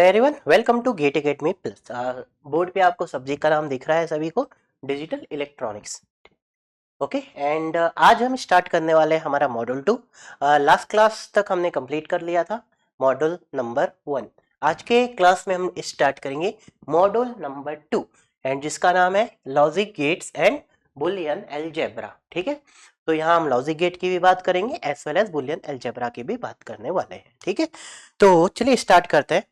Hello everyone, welcome to GATE academy plus. Board पे आपको subject का नाम दिख रहा है सभी को, डिजिटल इलेक्ट्रॉनिक्स। ओके, एंड आज हम स्टार्ट करने वाले हैं हमारा मॉड्यूल 2। लास्ट क्लास तक हमने कंप्लीट कर लिया था मॉड्यूल नंबर 1। आज के क्लास में हम स्टार्ट करेंगे मॉड्यूल नंबर 2, एंड जिसका नाम है logic gates and Boolean algebra. ठीक है, तो यहाँ हम लॉजिक गेट की भी बात करेंगे as well as Boolean algebra की भी बात करने वाले हैं। ठीक है, तो चलिए स्टार्ट करते हैं।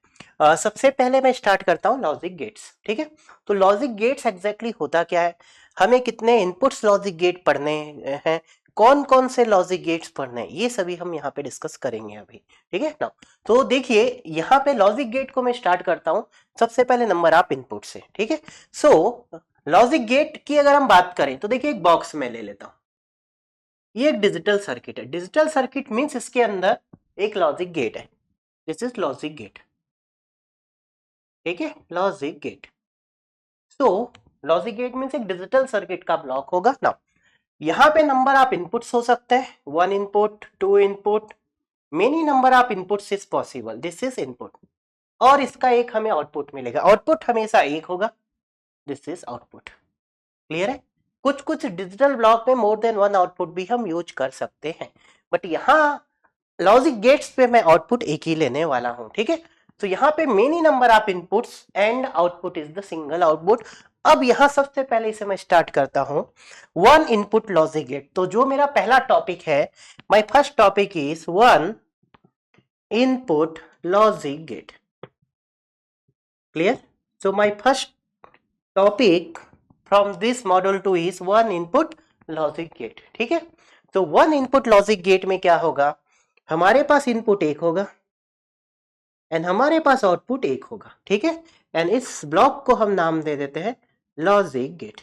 सबसे पहले मैं स्टार्ट करता हूँ लॉजिक गेट्स। ठीक है, तो लॉजिक गेट्स एग्जैक्टली होता क्या है, हमें कितने इनपुट्स लॉजिक गेट पढ़ने हैं, कौन कौन से लॉजिक गेट्स पढ़ने हैं, ये सभी हम यहाँ पे डिस्कस करेंगे अभी। ठीक है ना, तो देखिए यहाँ पे लॉजिक गेट को मैं स्टार्ट करता हूँ सबसे पहले नंबर ऑफ इनपुट से। ठीक है, सो लॉजिक गेट की अगर हम बात करें तो देखिए एक बॉक्स में ले लेता हूँ, ये एक डिजिटल सर्किट है। डिजिटल सर्किट मीन्स इसके अंदर एक लॉजिक गेट है, दिस इज लॉजिक गेट। ठीक है, लॉजिक गेट। सो लॉजिक गेट मीन्स एक डिजिटल सर्किट का ब्लॉक होगा ना। यहाँ पे नंबर ऑफ इनपुट्स हो सकते हैं, 1 input, 2 input, many number of inputs is possible, this is input. और इसका एक हमें आउटपुट मिलेगा, आउटपुट हमेशा एक होगा, दिस इज आउटपुट। क्लियर है, कुछ कुछ डिजिटल ब्लॉक में मोर देन वन आउटपुट भी हम यूज कर सकते हैं, बट यहाँ लॉजिक गेट्स पे मैं आउटपुट एक ही लेने वाला हूं। ठीक है, तो यहाँ पे many number of inputs and output is the single output. अब यहां सबसे पहले इसे मैं स्टार्ट करता हूं वन इनपुट लॉजिक गेट। तो जो मेरा पहला टॉपिक है, my first topic is one input logic gate. Clear, so my first topic from this module 2 is one input logic gate. ठीक है, तो वन इनपुट लॉजिक गेट में क्या होगा, हमारे पास इनपुट एक होगा एंड हमारे पास आउटपुट एक होगा। ठीक है, एंड इस ब्लॉक को हम नाम दे देते हैं लॉजिक गेट।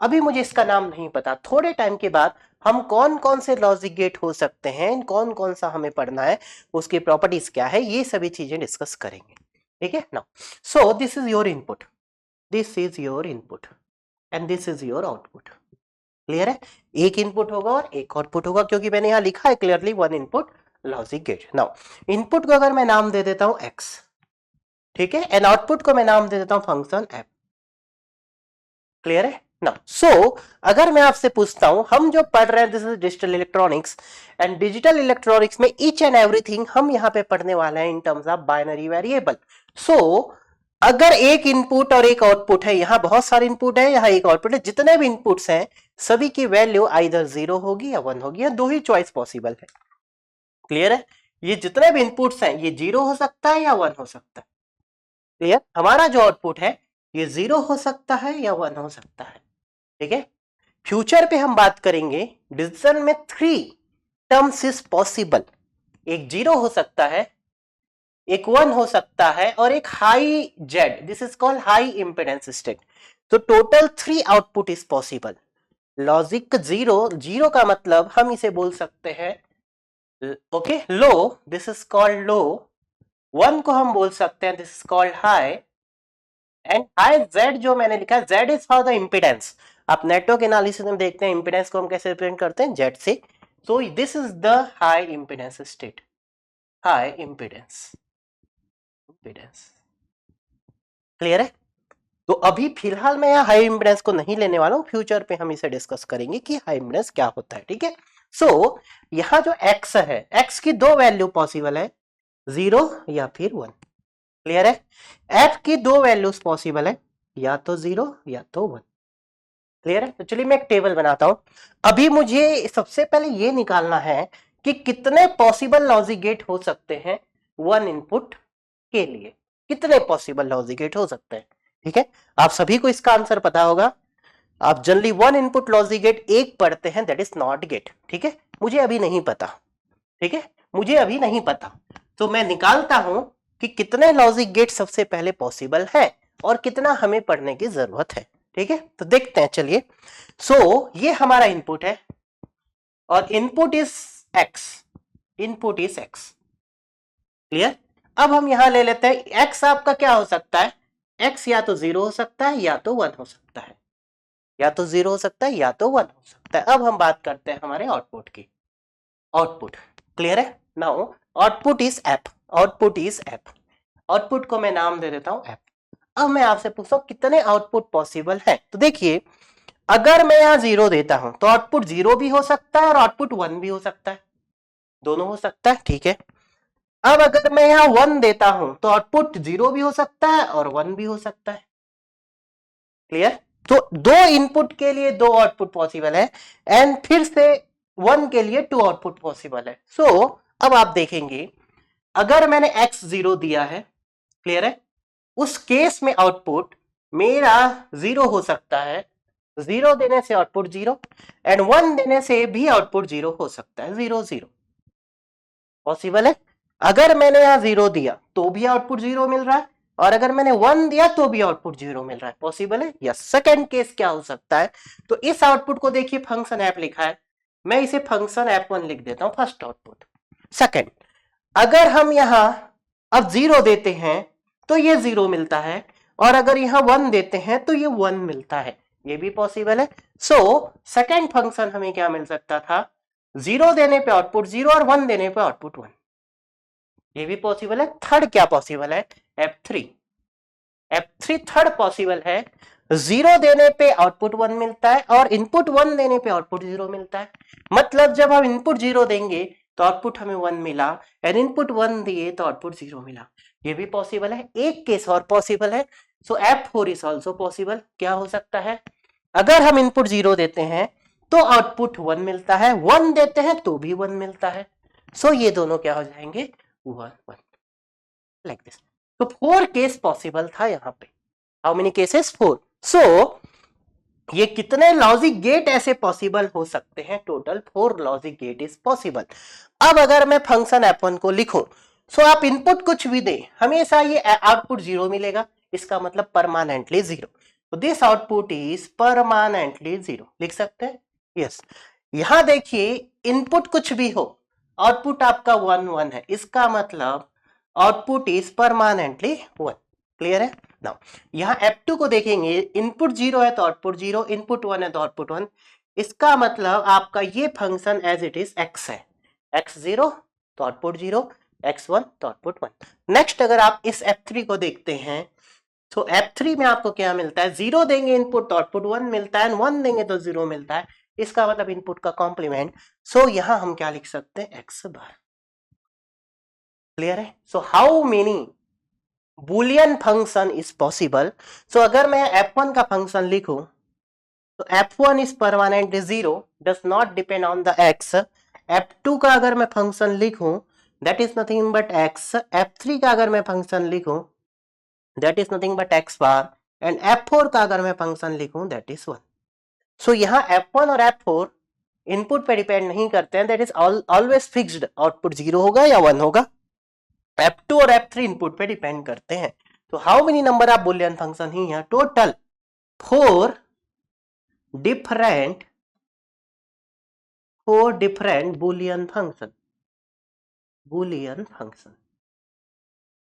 अभी मुझे इसका नाम नहीं पता, थोड़े टाइम के बाद हम कौन कौन से लॉजिक गेट हो सकते हैं, कौन कौन सा हमें पढ़ना है, उसकी प्रॉपर्टीज क्या है, ये सभी चीजें डिस्कस करेंगे। ठीक है ना, so this is your input, this is your input and this is your output. Clear है, एक इनपुट होगा और एक आउटपुट होगा, क्योंकि मैंने यहां लिखा है clearly one input logic gate. Now input को अगर मैं नाम दे देता हूं x, ठीक है, एंड आउटपुट को मैं नाम दे देता हूं फंक्शन f। क्लियर है ना, सो अगर मैं आपसे पूछता हूं, हम जो पढ़ रहे हैं this is digital electronics, and digital electronics में ईच एंड एवरीथिंग हम यहां पे पढ़ने वाले हैं in terms of binary variable. So अगर एक इनपुट और एक आउटपुट है, यहां बहुत सारे इनपुट है, यहां एक आउटपुट है, जितने भी इनपुट्स हैं सभी की वैल्यू आइदर 0 होगी या 1 होगी, या दो ही चॉइस पॉसिबल है। क्लियर है, ये जितने भी इनपुट्स हैं ये 0 हो सकता है या 1 हो सकता है। क्लियर, हमारा जो आउटपुट है ये 0 हो सकता है या 1 हो सकता है। ठीक है, फ्यूचर पे हम बात करेंगे, डिजिटल में 3 टर्म्स इज पॉसिबल, एक 0 हो सकता है, एक 1 हो सकता है, और एक high Z, this is called high impedance state. तो total 3 output is possible. Logic 0, 0 का मतलब हम इसे बोल सकते हैं okay low, this is called low. 1 को हम बोल सकते हैं this is called high, and high Z जो मैंने लिखा है, Z is for the impedance. आप नेटवर्क एनालिसिस में देखते हैं इंपेडेंस को हम कैसे रिप्रेजेंट करते हैं, जेड से। So this is the high impedance state, high impedance, impedance. Clear है, तो अभी फिलहाल मैं यहाँ हाई इंपेडेंस को नहीं लेने वाला हूं, फ्यूचर पे हम इसे डिस्कस करेंगे कि हाई इंपेडेंस क्या होता है। ठीक है, सो यहाँ जो x है, x की दो वैल्यू पॉसिबल है, 0 या फिर 1। क्लियर है, f की दो वैल्यूज पॉसिबल है, या तो 0 या तो 1। क्लियर है, तो चलिए मैं एक टेबल बनाता हूं। अभी मुझे सबसे पहले ये निकालना है कि कितने पॉसिबल लॉजिक गेट हो सकते हैं वन इनपुट के लिए, कितने पॉसिबल लॉजिक गेट हो सकते हैं। ठीक है, आप सभी को इसका आंसर पता होगा। आप generally one input logic gate एक पढ़ते हैं, दैट इज नॉट गेट। ठीक है, मुझे अभी नहीं पता, ठीक है, मुझे अभी नहीं पता, तो मैं निकालता हूं कि कितने लॉजिक गेट सबसे पहले पॉसिबल है और कितना हमें पढ़ने की जरूरत है। ठीक है, तो देखते हैं, चलिए। सो ये हमारा इनपुट है और input is x, input is x। Clear, अब हम यहां ले लेते हैं x आपका क्या हो सकता है, x या तो 0 हो सकता है या तो 1 हो सकता है, या तो 0 हो सकता है या तो 1 हो सकता है। अब हम बात करते हैं हमारे आउटपुट की, आउटपुट। क्लियर है, now output is f, output is f। Output को मैं नाम दे देता हूं एफ। अब मैं आपसे पूछता हूं कितने आउटपुट पॉसिबल है। तो देखिए अगर मैं यहां 0 देता हूं तो आउटपुट 0 भी हो सकता है और आउटपुट 1 भी हो सकता है, दोनों हो सकता है, ठीक है। अब अगर मैं यहां 1 देता हूं तो आउटपुट 0 भी हो सकता है और 1 भी हो सकता है। क्लियर? तो 2 इनपुट के लिए 2 आउटपुट पॉसिबल है एंड फिर से 1 के लिए 2 आउटपुट पॉसिबल है। सो अब आप देखेंगे अगर मैंने x 0 दिया है, क्लियर है, उस केस में आउटपुट मेरा 0 हो सकता है, 0 देने से आउटपुट 0 एंड 1 देने से भी आउटपुट 0 हो सकता है, 0 0 पॉसिबल है। अगर मैंने यहां 0 दिया तो भी आउटपुट 0 मिल रहा है और अगर मैंने 1 दिया तो भी आउटपुट 0 मिल रहा है, पॉसिबल है। यस। सेकंड केस क्या हो सकता है, तो इस आउटपुट को देखिए फंक्शन एफ लिखा है, मैं इसे फंक्शन f1 लिख देता हूं, फर्स्ट आउटपुट। सेकंड, अगर हम यहां अब 0 देते हैं तो ये 0 मिलता है और अगर यहां 1 देते हैं तो ये 1 मिलता है, ये भी पॉसिबल है। सो सेकंड फंक्शन हमें क्या मिल सकता था, 0 देने पे आउटपुट 0 और 1 देने पे आउटपुट 1, ये भी पॉसिबल है। थर्ड क्या पॉसिबल है, F3। F3 थर्ड पॉसिबल है, 0 देने पे आउटपुट 1 मिलता है और इनपुट 1 देने पे आउटपुट 0 मिलता है। मतलब जब हम इनपुट 0 देंगे तो आउटपुट हमें 1 मिला और इनपुट 1 दिए तो आउटपुट 0 मिला, ये भी पॉसिबल है। एक केस और पॉसिबल है, सो F4 इज ऑल्सो पॉसिबल। क्या हो सकता है, अगर हम इनपुट 0 देते हैं तो आउटपुट 1 मिलता है, 1 देते हैं तो भी 1 मिलता है। सो ये दोनों क्या हो जाएंगे, 1 1, लाइक दिस। तो 4 केस पॉसिबल था यहां पे। How many cases, 4। सो ये कितने लॉजिक गेट ऐसे पॉसिबल हो सकते हैं, total 4 logic gate is possible. अब अगर मैं फंक्शन f1 को लिखूं, सो आप इनपुट कुछ भी दें हमेशा ये आउटपुट 0 मिलेगा, इसका मतलब परमानेंटली 0। तो दिस आउटपुट इज परमानेंटली 0, लिख सकते हैं। यस। यहां देखिए इनपुट कुछ भी हो, आउटपुट आपका 1 1 है, इसका मतलब आउटपुट इज परमानेंटली 1। क्लियर है? नाउ यहां F2 को देखेंगे, इनपुट 0 है तो आउटपुट 0, इनपुट 1 है तो आउटपुट 1, इसका मतलब आपका ये function as it is x है, x 0 तो आउटपुट 0, x 1 तो आउटपुट 1। नेक्स्ट अगर आप इस F3 को देखते हैं तो F3 में आपको क्या मिलता है, 0 देंगे इनपुट तो आउटपुट 1 मिलता है, 1 देंगे तो 0 मिलता है, इसका मतलब इनपुट का कॉम्प्लीमेंट। सो यहां हम क्या लिख सकते हैं, x बार। क्लियर है? So how many Boolean function is possible. So अगर मैं f1 का फंक्शन लिखूं तो f1 is permanent 0, does not depend on the x। f2 का अगर मैं फंक्शन लिखूं that is nothing but x, f3 का अगर मैं फंक्शन लिखूं that is nothing but x bar and f4 का अगर मैं फंक्शन लिखूं दैट इज 1। सो यहां f1 और f4 इनपुट पे डिपेंड नहीं करते हैं, that is always fixed, output 0 होगा या 1 होगा। F2 और F3 इनपुट पे डिपेंड करते हैं। तो how many number of Boolean function ही यहाँ, टोटल 4 डिफरेंट बुलियन फंक्शन,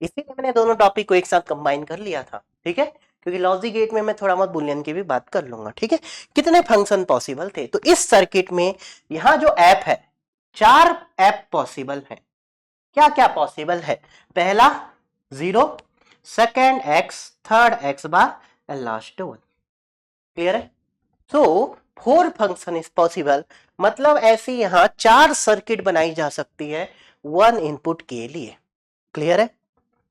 इसीलिए मैंने दोनों टॉपिक को एक साथ कंबाइन कर लिया था, ठीक है, क्योंकि लॉजिक गेट में मैं थोड़ा बहुत बुलियन की भी बात कर लूंगा, ठीक है। कितने फंक्शन पॉसिबल थे, तो इस सर्किट में यहाँ जो ऐप है 4 ऐप पॉसिबल है। क्या क्या पॉसिबल है, पहला 0, second x, third x bar and last 1। Clear है? सो 4 फंक्शन इज पॉसिबल, मतलब ऐसी यहां 4 सर्किट बनाई जा सकती है 1 इनपुट के लिए। क्लियर है?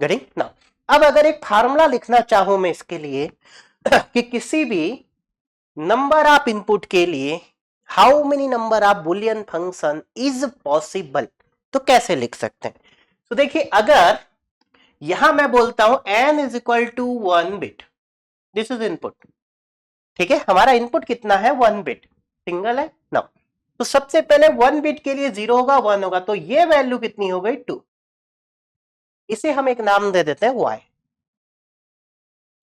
गेटिंग? नाउ अब अगर एक फार्मूला लिखना चाहूं मैं इसके लिए कि किसी भी नंबर ऑफ इनपुट के लिए how many number of Boolean function is possible, तो कैसे लिख सकते हैं। तो देखिए अगर यहां मैं बोलता हूं n is equal to 1 bit, this is input, ठीक है, हमारा इनपुट कितना है 1 बिट, सिंगल है ना। तो सबसे पहले 1 बिट के लिए 0 होगा 1 होगा, तो ये वैल्यू कितनी हो गई 2, इसे हम एक नाम दे देते हैं y,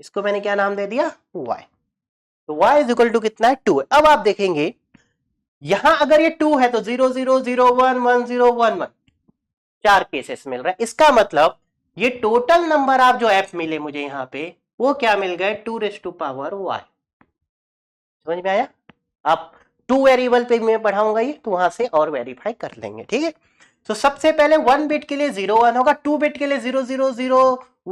इसको मैंने क्या नाम दे दिया y। तो y इज इक्वल टू कितना है 2 है। अब आप देखेंगे यहां अगर ये 2 है तो 0 0 0 1 1 0 1 1, 4 केसेस मिल रहा है, इसका मतलब ये टोटल नंबर ऑफ जो f मिले मुझे यहाँ पे वो क्या मिल गए 2 रेज़ टू पावर y। समझ में आया? आप 2 वेरिएबल पे मैं पढ़ाऊंगा ये, तो वहां से और वेरीफाई कर लेंगे, ठीक है। तो सबसे पहले 1 बिट के लिए 0 1 होगा, 2 बिट के लिए 0 0 0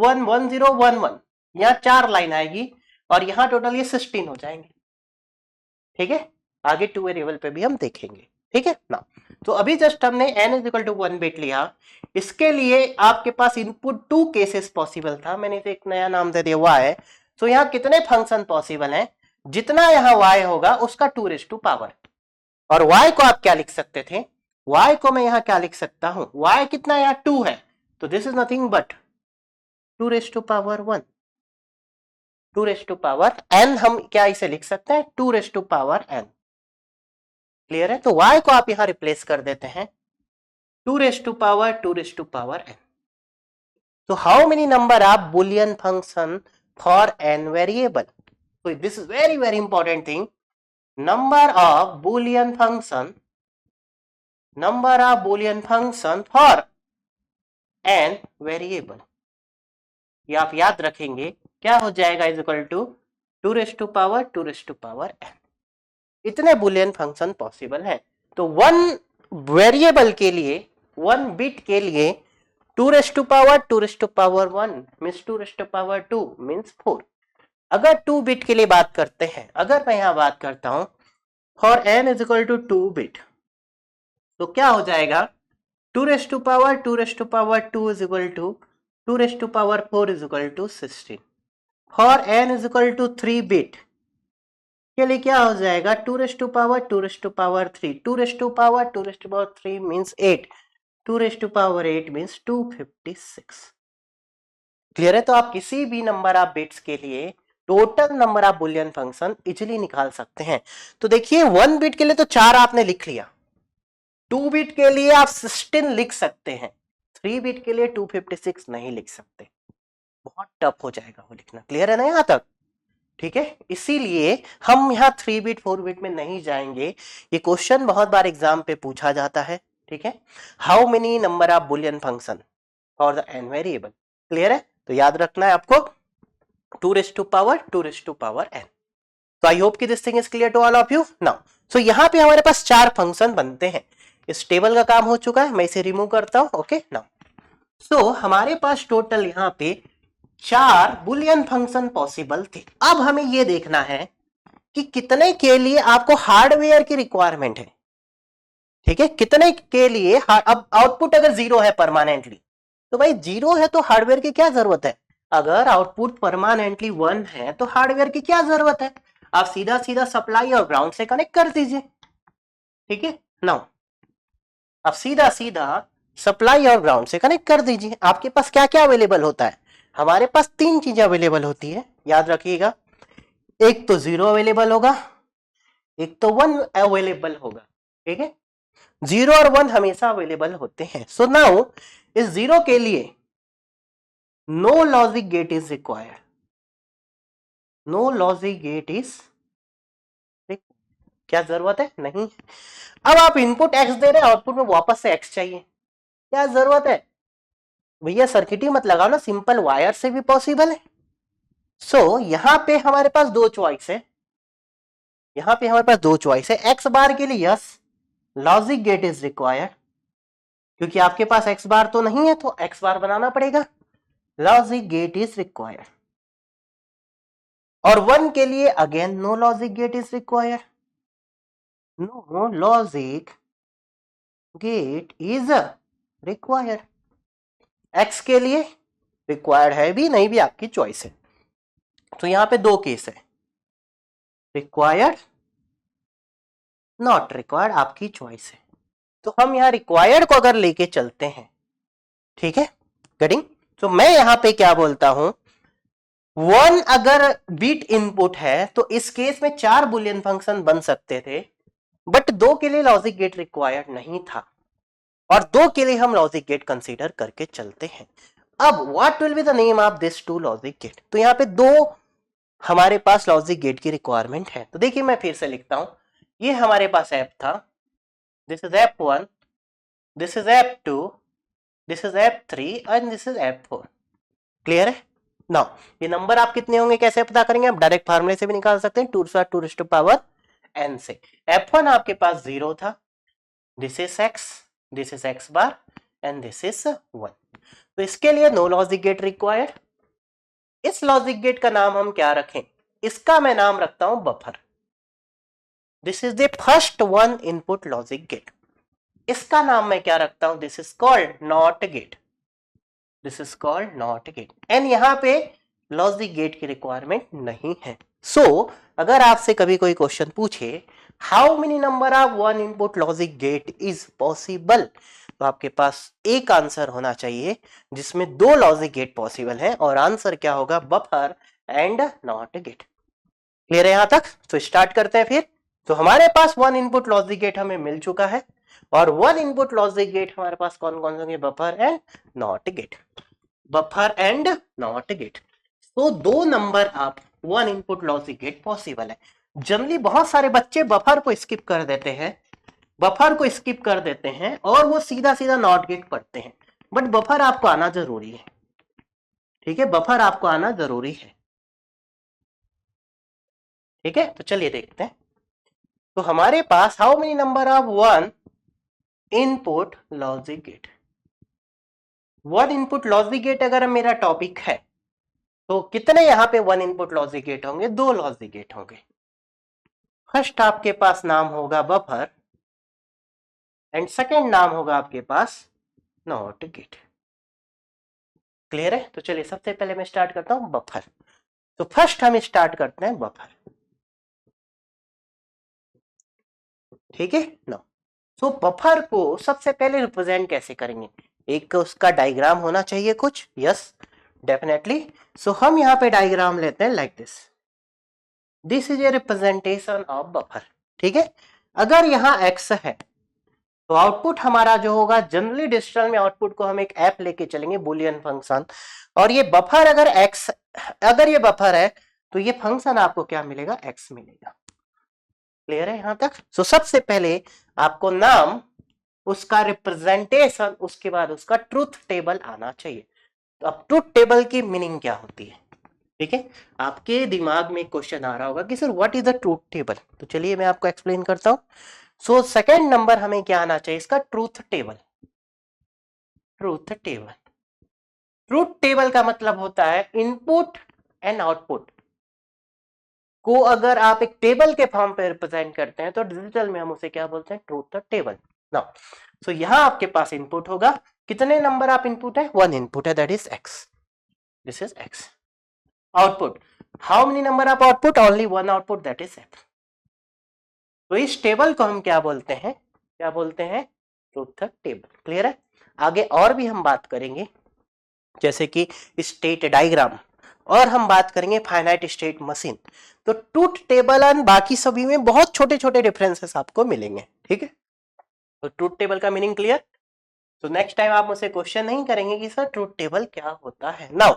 1 1 0 1 1, यहाँ 4 लाइन आएगी और यहाँ टोटल ये 16 हो जाएंगे। ठीक है, आगे 2 वेरिएबल पे भी हम देखेंगे। ठीक है ना, तो अभी जस्ट हमने n is equal to 1 bit लिया, इसके लिए आपके पास इनपुट 2 केसेस पॉसिबल था, मैंने इसे एक नया नाम दे दिया y। तो यहाँ कितने फंक्शन पॉसिबल हैं, जितना यहाँ y होगा उसका 2 रेज़ टू पावर, और y को आप क्या लिख सकते थे, y को मैं यहाँ क्या लिख सकता हूं, y कितना यहाँ 2 है, तो this is nothing but 2 raise to power 1, 2 raise to power n, हम क्या इसे लिख सकते हैं 2 raise to power n। Clear है, तो y को आप यहां रिप्लेस कर देते हैं 2 raise to power 2 raise to power n। तो how many number of Boolean function for n variable, so this is very important thing, number of boolean function for n variable, ये आप याद रखेंगे, क्या हो जाएगा is equal to 2 raise to power 2 raise to power n, इतने Boolean function possible है। तो 1 वेरिएबल के लिए 1 बिट के लिए 2 raise to power 2 raise to power 1 means 2 raise to power 2 means 4। अगर 2 बिट के लिए बात करते हैं, अगर मैं यहां बात करता हूं for n is equal to 2 bit, तो क्या हो जाएगा 2 raise to power 2 raise to power 2 is equal to 2 raise to power 4 is equal to 16। For n is equal to 3 bit के लिए क्या हो जाएगा 2 raise to power 2 raise to power 3, 2 raise to power 2 raise to power 3 means 8, 2 raise to power 8 means 256। Clear है, तो आप किसी भी नंबर ऑफ बिट्स के लिए total number of Boolean function easily निकाल सकते हैं। तो देखिए 1 बिट के लिए तो 4 आपने लिख लिया, 2 बिट के लिए आप 16 लिख सकते हैं, 3 बिट के लिए 256 नहीं लिख सकते, बहुत टफ हो जाएगा वो लिखना। क्लियर है ना यहां तक? ठीक है, इसीलिए हम यहाँ 3 बिट 4 बिट में नहीं जाएंगे, ये क्वेश्चन बहुत बार एग्जाम पे पूछा जाता है। ठीक है, how many number of Boolean function for the n variable. Clear है, तो याद रखना है आपको 2 raise to power 2 raise to power n। तो आई होप कि this thing is clear to all of you now. So यहाँ पे हमारे पास 4 फंक्शन बनते हैं, इस टेबल का काम हो चुका है, मैं इसे रिमूव करता हूं। ओके नाउ, सो हमारे पास टोटल यहाँ पे 4 बुलियन फंक्शन पॉसिबल थे। अब हमें यह देखना है कि कितने के लिए आपको हार्डवेयर की रिक्वायरमेंट है। ठीक है, कितने के लिए, अब आउटपुट अगर 0 है परमानेंटली, तो भाई 0 है तो हार्डवेयर की क्या जरूरत है, अगर आउटपुट परमानेंटली 1 है तो हार्डवेयर की क्या जरूरत है, आप सीधा सीधा सप्लाई और ग्राउंड से कनेक्ट कर दीजिए। ठीक है, नाउ आप सीधा सीधा सप्लाई और ग्राउंड से कनेक्ट कर दीजिए। आपके पास क्या क्या अवेलेबल होता है, हमारे पास 3 चीजें अवेलेबल होती है, याद रखिएगा, एक तो 0 अवेलेबल होगा, एक तो 1 अवेलेबल होगा। ठीक है, 0 और 1 हमेशा अवेलेबल होते हैं। सो नाउ इस 0 के लिए no logic gate is required, no logic gate is, क्या जरूरत है, नहीं। अब आप इनपुट x दे रहे हैं, आउटपुट में वापस से x चाहिए, क्या जरूरत है भैया, सर्किट ही मत लगाओ ना, सिंपल वायर से भी पॉसिबल है। सो यहां पे हमारे पास 2 चॉइस है, यहां पे हमारे पास 2 चॉइस है। x बार के लिए yes logic gate is required, क्योंकि आपके पास x बार तो नहीं है तो x बार बनाना पड़ेगा, लॉजिक गेट इज रिक्वायर्ड। और 1 के लिए again no logic gate is required, no logic gate is required. x के लिए रिक्वायर्ड है भी नहीं भी आपकी चॉइस है। तो यहां पे 2 केस है, रिक्वायर्ड नॉट रिक्वायर्ड, आपकी चॉइस है। तो हम यहां रिक्वायर्ड को अगर लेके चलते हैं, ठीक है गेटिंग, तो मैं यहां पे क्या बोलता हूं, 1 अगर बिट इनपुट है तो इस केस में 4 बुलियन फंक्शन बन सकते थे, बट 2 के लिए लॉजिक गेट रिक्वायर्ड नहीं था, और 2 के लिए हम लॉजिक गेट कंसीडर करके चलते हैं। अब what will be the name of this 2 logic gate, तो यहां पे 2 हमारे पास लॉजिक गेट की रिक्वायरमेंट है। तो देखिए मैं फिर से लिखता हूं, ये हमारे पास ऐप था, this is F1, this is F2, this is F3 and this is F4। Clear है, नाउ ये नंबर आप कितने होंगे कैसे पता करेंगे, आप डायरेक्ट फार्मूले से भी निकाल सकते हैं, 2 टू पावर n से। F1 आपके पास 0 था, this is x, this is x bar and this is 1। तो इसके लिए नो लॉजिक गेट रिक्वायर्ड। इस लॉजिक गेट का नाम हम क्या रखें? इसका मैं नाम रखता हूं buffer. This is the first one input logic gate. इसका नाम मैं क्या रखता हूं? This is called not gate. This is called not gate. And यहां पे लॉजिक गेट की रिक्वायरमेंट नहीं है। सो अगर आपसे कभी कोई क्वेश्चन पूछे how many number of one input logic gate is possible, तो आपके पास एक आंसर होना चाहिए जिसमें दो लॉजिक गेट पॉसिबल है, और आंसर क्या होगा? Buffer and not gate. Clear है यहां तक? तो स्टार्ट करते हैं फिर। तो हमारे पास वन इनपुट लॉजिक गेट हमें मिल चुका है, और वन इनपुट लॉजिक गेट हमारे पास कौन कौन से होंगे? Buffer and not gate. Buffer and not gate. तो दो नंबर आप one input logic gate possible है। जनरली बहुत सारे बच्चे बफर को स्किप कर देते हैं, बफर को स्किप कर देते हैं और वो सीधा सीधा नॉट गेट पढ़ते हैं, बट बफर आपको आना जरूरी है। ठीक है, बफर आपको आना जरूरी है। ठीक है, तो चलिए देखते हैं। तो हमारे पास how many number of one input logic gate. One input logic gate अगर मेरा टॉपिक है तो कितने यहां पे वन इनपुट लॉजिक गेट होंगे? दो लॉजिक गेट होंगे। फर्स्ट आपके पास नाम होगा बफर एंड सेकेंड नाम होगा आपके पास नॉट गेट। क्लियर है? तो चलिए सबसे पहले मैं स्टार्ट करता हूं बफर। तो फर्स्ट हम स्टार्ट करते हैं बफर। ठीक है ना? तो बफर को सबसे पहले रिप्रेजेंट कैसे करेंगे? एक उसका डायग्राम होना चाहिए कुछ। Yes definitely. सो हम यहां पे डायग्राम लेते हैं like this. This is a representation of buffer. ठीक है, अगर यहां x है तो आउटपुट हमारा जो होगा, जनरली डिजिटल में आउटपुट को हम एक ऐप लेके चलेंगे, बुलियन फंक्शन। और ये बफर अगर ये बफर है तो ये फंक्शन आपको क्या मिलेगा? x मिलेगा। क्लियर है यहां तक? सो सबसे पहले आपको नाम, उसका रिप्रेजेंटेशन, उसके बाद उसका ट्रूथ टेबल आना चाहिए। तो अब ट्रूथ टेबल की मीनिंग क्या होती है? ठीक है, आपके दिमाग में क्वेश्चन आ रहा होगा कि sir what is the truth table. तो चलिए मैं आपको एक्सप्लेन करता हूं। सो सेकेंड नंबर हमें क्या आना चाहिए? इसका truth table. Truth table, truth table का मतलब होता है इनपुट एंड आउटपुट को अगर आप एक टेबल के फॉर्म पे रिप्रेजेंट करते हैं तो डिजिटल में हम उसे क्या बोलते हैं? Truth table. नाउ सो यहां आपके पास इनपुट होगा। कितने नंबर आप इनपुट है? वन इनपुट है, that is x. This is x. Output, how many number of output? Only one output, that is x. तो इस टेबल को हम क्या बोलते हैं? क्या बोलते हैं? Truth table. क्लियर है? आगे और भी हम बात करेंगे, जैसे कि स्टेट डायग्राम, और हम बात करेंगे फाइनाइट स्टेट मशीन। तो ट्रूथ टेबल और बाकी सभी में बहुत छोटे छोटे डिफरेंसेस आपको मिलेंगे। ठीक है, तो ट्रूथ टेबल का मीनिंग क्लियर? तो नेक्स्ट टाइम आप मुझसे क्वेश्चन नहीं करेंगे कि सर ट्रूथ टेबल क्या होता है। नाउ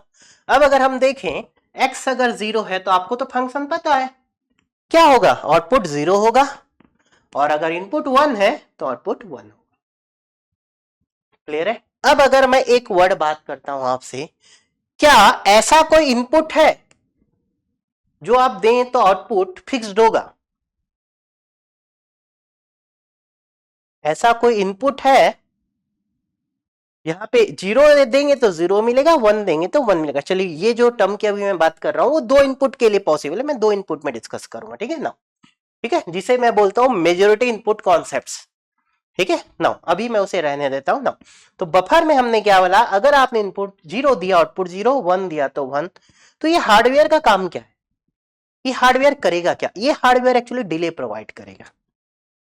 अब अगर हम देखें, x अगर 0 है तो आपको तो फंक्शन पता है क्या होगा? आउटपुट 0 होगा, और अगर इनपुट 1 है तो आउटपुट 1 होगा। क्लियर है? अब अगर मैं एक वर्ड बात करता हूं आपसे, क्या ऐसा कोई इनपुट है जो आप दें तो आउटपुट फिक्स्ड होगा? ऐसा कोई इनपुट है? यहाँ पे 0 देंगे तो 0 मिलेगा, 1 देंगे तो 1 मिलेगा। चलिए ये जो टर्म की अभी मैं बात कर रहा हूं वो दो इनपुट के लिए पॉसिबल है, मैं दो इनपुट में डिस्कस करूंगा। ठीक है ना? ठीक है, जिसे मैं बोलता हूं मेजॉरिटी इनपुट कॉन्सेप्ट्स। ठीक है ना? अभी मैं उसे रहने देता हूं ना। तो बफर में हमने क्या बोला? अगर आपने इनपुट 0 दिया, आउटपुट 0, 1 दिया तो 1। तो ये हार्डवेयर का काम क्या है? ये हार्डवेयर करेगा क्या? ये हार्डवेयर एक्चुअली डिले प्रोवाइड करेगा।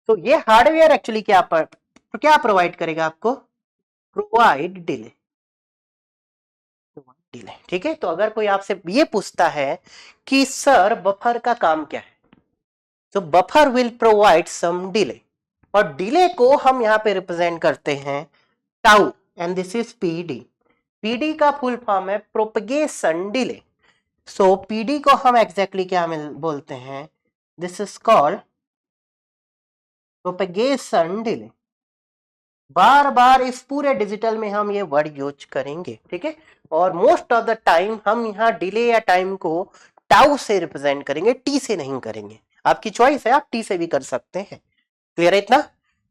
तो ये हार्डवेयर एक्चुअली क्या प्रोवाइड करेगा आपको? Provide delay. डिले। ठीक है, तो अगर कोई आपसे ये पूछता है कि सर बफर का काम क्या है, तो buffer will provide some delay, और डिले को हम यहां पे रिप्रेजेंट करते हैं tau, and this is PD. PD का फुल फॉर्म है प्रोपगेशन डिले। सो पीडी को हम एग्जैक्टली क्या बोलते हैं? This is called propagation delay. बार बार इस पूरे डिजिटल में हम ये वर्ड यूज करेंगे। ठीक है, और मोस्ट ऑफ द टाइम हम यहाँ डिले या टाइम को टाउ से रिप्रेजेंट करेंगे, टी से नहीं करेंगे। आपकी चॉइस है, आप टी से भी कर सकते हैं। क्लियर है इतना?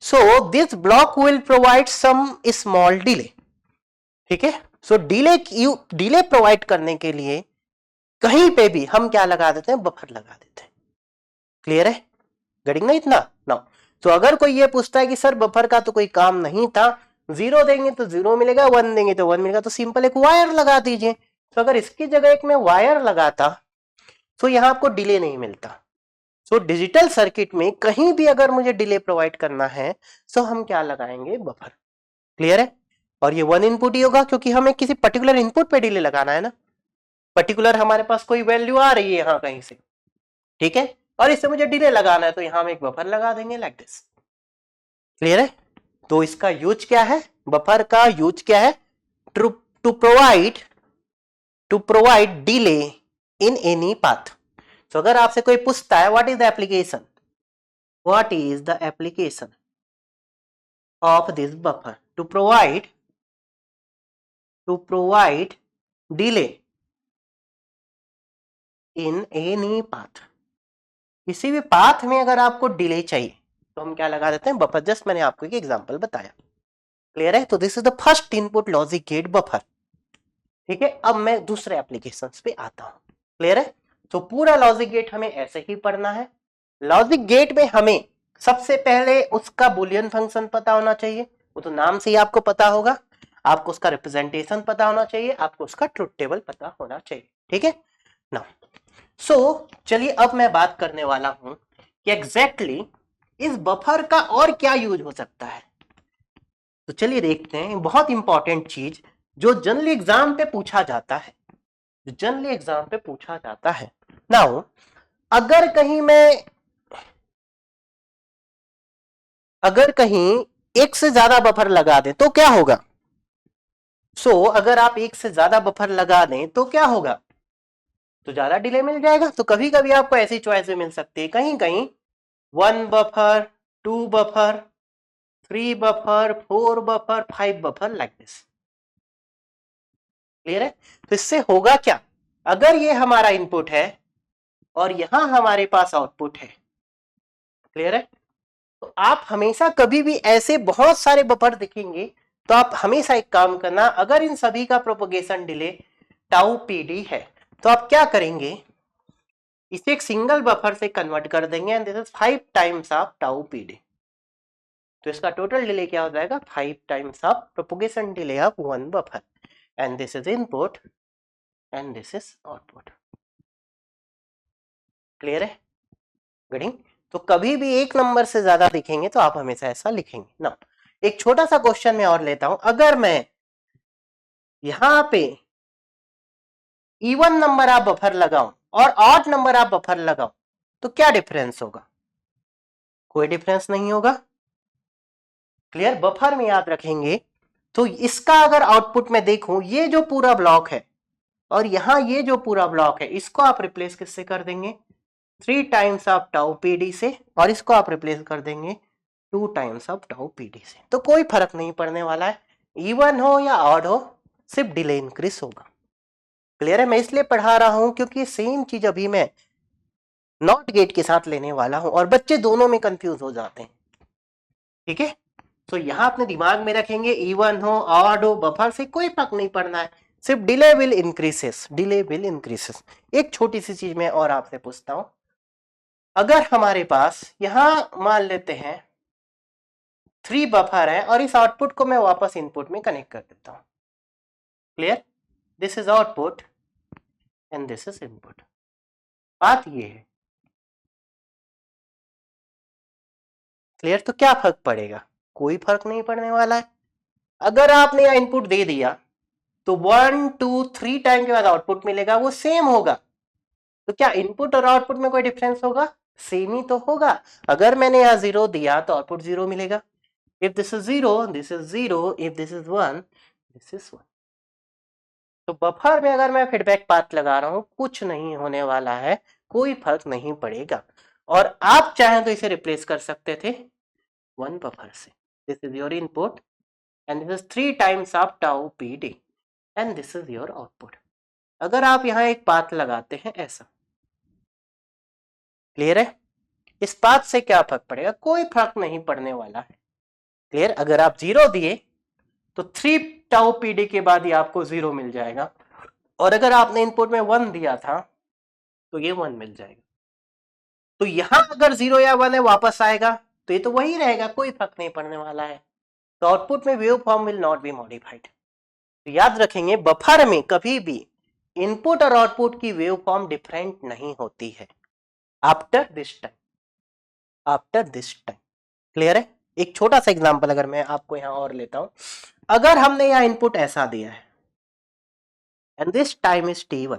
So this block will provide some small delay, ठीक है। सो डिले प्रोवाइड करने के लिए कहीं पे भी हम क्या लगा देते हैं, बफर लगा देते हैं। क्लियर है, गेटिंग ना इतना ना। तो अगर कोई ये पूछता है कि सर बफर का तो कोई काम नहीं था, 0 देंगे तो 0 मिलेगा, 1 देंगे तो 1 मिलेगा, तो सिंपल एक वायर लगा दीजिए। तो अगर इसकी जगह एक मैं वायर लगाता तो यहां आपको डिले नहीं मिलता। सो डिजिटल सर्किट में कहीं भी अगर मुझे डिले प्रोवाइड करना है तो हम क्या लगाएंगे, बफर। क्लियर है। और ये 1 इनपुट ही होगा क्योंकि हमें किसी पर्टिकुलर इनपुट पे डिले लगाना है ना, पर्टिकुलर हमारे पास कोई वैल्यू आ रही है यहां कहीं से, ठीक है, और इससे मुझे डिले लगाना है तो यहां हम एक बफर लगा देंगे लाइक दिस। क्लियर है। तो इसका यूज क्या है, बफर का यूज क्या है, to provide delay in any path. तो अगर आपसे कोई पूछता है what is the application, what is the application of this buffer, to provide delay in any path, किसी भी पाथ में अगर आपको डिले चाहिए तो हम क्या लगा देते हैं, बफर। जस्ट मैंने आपको एक एग्जांपल बताया। क्लियर है। तो this is the first input logic gate, buffer. ठीक है, अब मैं दूसरे एप्लीकेशंस पे आता हूं। क्लियर है। तो पूरा लॉजिक गेट हमें ऐसे ही पढ़ना है। लॉजिक गेट में हमें सबसे पहले उसका बुलियन फंक्शन पता होना चाहिए, वो तो नाम से ही आपको पता होगा। आपको उसका रिप्रेजेंटेशन पता होना चाहिए, आपको उसका ट्रुथ टेबल पता होना चाहिए। ठीक है ना। सो चलिए अब मैं बात करने वाला हूं कि एग्जैक्टली इस बफर का और क्या यूज हो सकता है। तो चलिए देखते हैं, बहुत इंपॉर्टेंट चीज जो जनरली एग्जाम पे पूछा जाता है, नाउ अगर कहीं एक से ज्यादा बफर लगा दें तो क्या होगा। अगर आप एक से ज्यादा बफर लगा दें तो क्या होगा, तो ज्यादा डिले मिल जाएगा। तो कभी कभी आपको ऐसी चॉइस मिल सकती है, कहीं कहीं 1 buffer, 2 buffer, 3 buffer, 4 buffer, 5 buffer like this. Clear है। तो इससे होगा क्या, अगर ये हमारा इनपुट है और यहां हमारे पास आउटपुट है, क्लियर है, तो आप हमेशा कभी भी ऐसे बहुत सारे बफर दिखेंगे तो आप हमेशा एक काम करना, अगर इन सभी का प्रोपगेशन डिले टाउ पीडी है तो आप क्या करेंगे, इसे एक सिंगल बफर से कन्वर्ट कर देंगे and this is 5 times of tau PD. तो इसका टोटल डिले क्या हो जाएगा, 5 times of propagation delay of 1 buffer, and this is input and this is output. Clear है गडिंग। तो कभी भी एक नंबर से ज्यादा लिखेंगे तो आप हमेशा ऐसा लिखेंगे ना। एक छोटा सा क्वेश्चन मैं और लेता हूं, अगर मैं यहां पे इवन नंबर आप बफर लगाऊं और ऑड नंबर आप बफर लगाऊं तो क्या डिफरेंस होगा, कोई डिफरेंस नहीं होगा। क्लियर। बफर में याद रखेंगे तो इसका अगर आउटपुट में देखूं, ये जो पूरा ब्लॉक है और यहां ये जो पूरा ब्लॉक है, इसको आप रिप्लेस किससे कर देंगे, 3 टाइम्स ऑफ टाउ पीडी से, और इसको आप रिप्लेस कर देंगे 2 टाइम्स ऑफ टाउ पीडी से। तो कोई फर्क नहीं पड़ने वाला है, इवन हो या ऑड हो, सिर्फ डिले इंक्रीज होगा। क्लियर है। मैं इसलिए पढ़ा रहा हूं क्योंकि सेम चीज अभी मैं नॉट गेट के साथ लेने वाला हूं और बच्चे दोनों में कंफ्यूज हो जाते हैं। ठीक है। तो यहां अपने दिमाग में रखेंगे, इवन हो ऑड हो, बफर से कोई फर्क नहीं पड़ना है, सिर्फ डिले विल इंक्रीसेस। एक छोटी सी चीज मैं और आपसे पूछता हूं, अगर हमारे पास यहां मान लेते हैं 3 बफर है और इस आउटपुट को मैं वापस इनपुट में कनेक्ट कर देता हूं। Clear. This is output and this is input. बात ये है, क्लियर। तो क्या फर्क पड़ेगा, कोई फर्क नहीं पड़ने वाला है। अगर आपने यहां इनपुट दे दिया तो 1 2 3 टाइम के बाद आउटपुट मिलेगा, वो सेम होगा। तो क्या इनपुट और आउटपुट में कोई डिफरेंस होगा, सेम ही तो होगा। अगर मैंने यहां 0 दिया तो आउटपुट 0 मिलेगा। If this is 0 this is 0, if this is 1 this is 1। तो बफर में अगर मैं फीडबैक पाथ लगा रहा हूं, कुछ नहीं होने वाला है, कोई फर्क नहीं पड़ेगा। और आप चाहें तो इसे रिप्लेस कर सकते थे 1 बफर से। This is your input and this is 3 times of tau PD and this is your output. अगर आप यहां एक पाथ लगाते हैं ऐसा, क्लियर है, इस पाथ से क्या फर्क पड़ेगा, कोई फर्क नहीं पड़ने वाला है। क्लियर? अगर आप 0 दिए तो 3 टाउ पीडी के बाद ही आपको 0 मिल जाएगा, और अगर आपने इनपुट में 1 दिया था तो ये 1 मिल जाएगा। तो यहां अगर 0 या 1 है वापस आएगा तो ये तो वही रहेगा, कोई फर्क नहीं पड़ने वाला है। तो आउटपुट में wave form will not be modified. तो याद रखेंगे बफर में कभी भी इनपुट और आउटपुट की वेव फॉर्म डिफरेंट नहीं होती है after this time, after this time. Clear है? एक छोटा सा एग्जांपल अगर मैं आपको यहां और लेता हूं, अगर हमने यहां इनपुट ऐसा दिया है and this time is t1,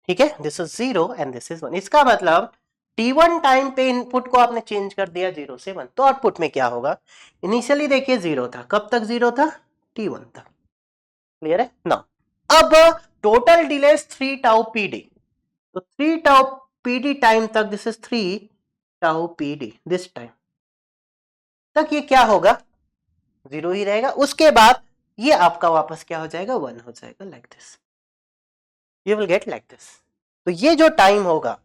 ठीक है, this is 0 and this is 1, इसका मतलब t1 टाइम पे इनपुट को आपने चेंज कर दिया 0 से 1, तो आउटपुट में क्या होगा? इनिशियली देखिए 0 था, कब तक 0 था? t1 तक। क्लियर है ना? अब टोटल डिले 3 टाउ पीडी, तो 3 टाउ पीडी टाइम तक, this is 3 tau PD, this time तक ये क्या होगा? 0 ही रहेगा। उसके बाद ये आपका वापस क्या हो जाएगा? 1 हो जाएगा, like this, you will get like this. तो ये जो टाइम होगा,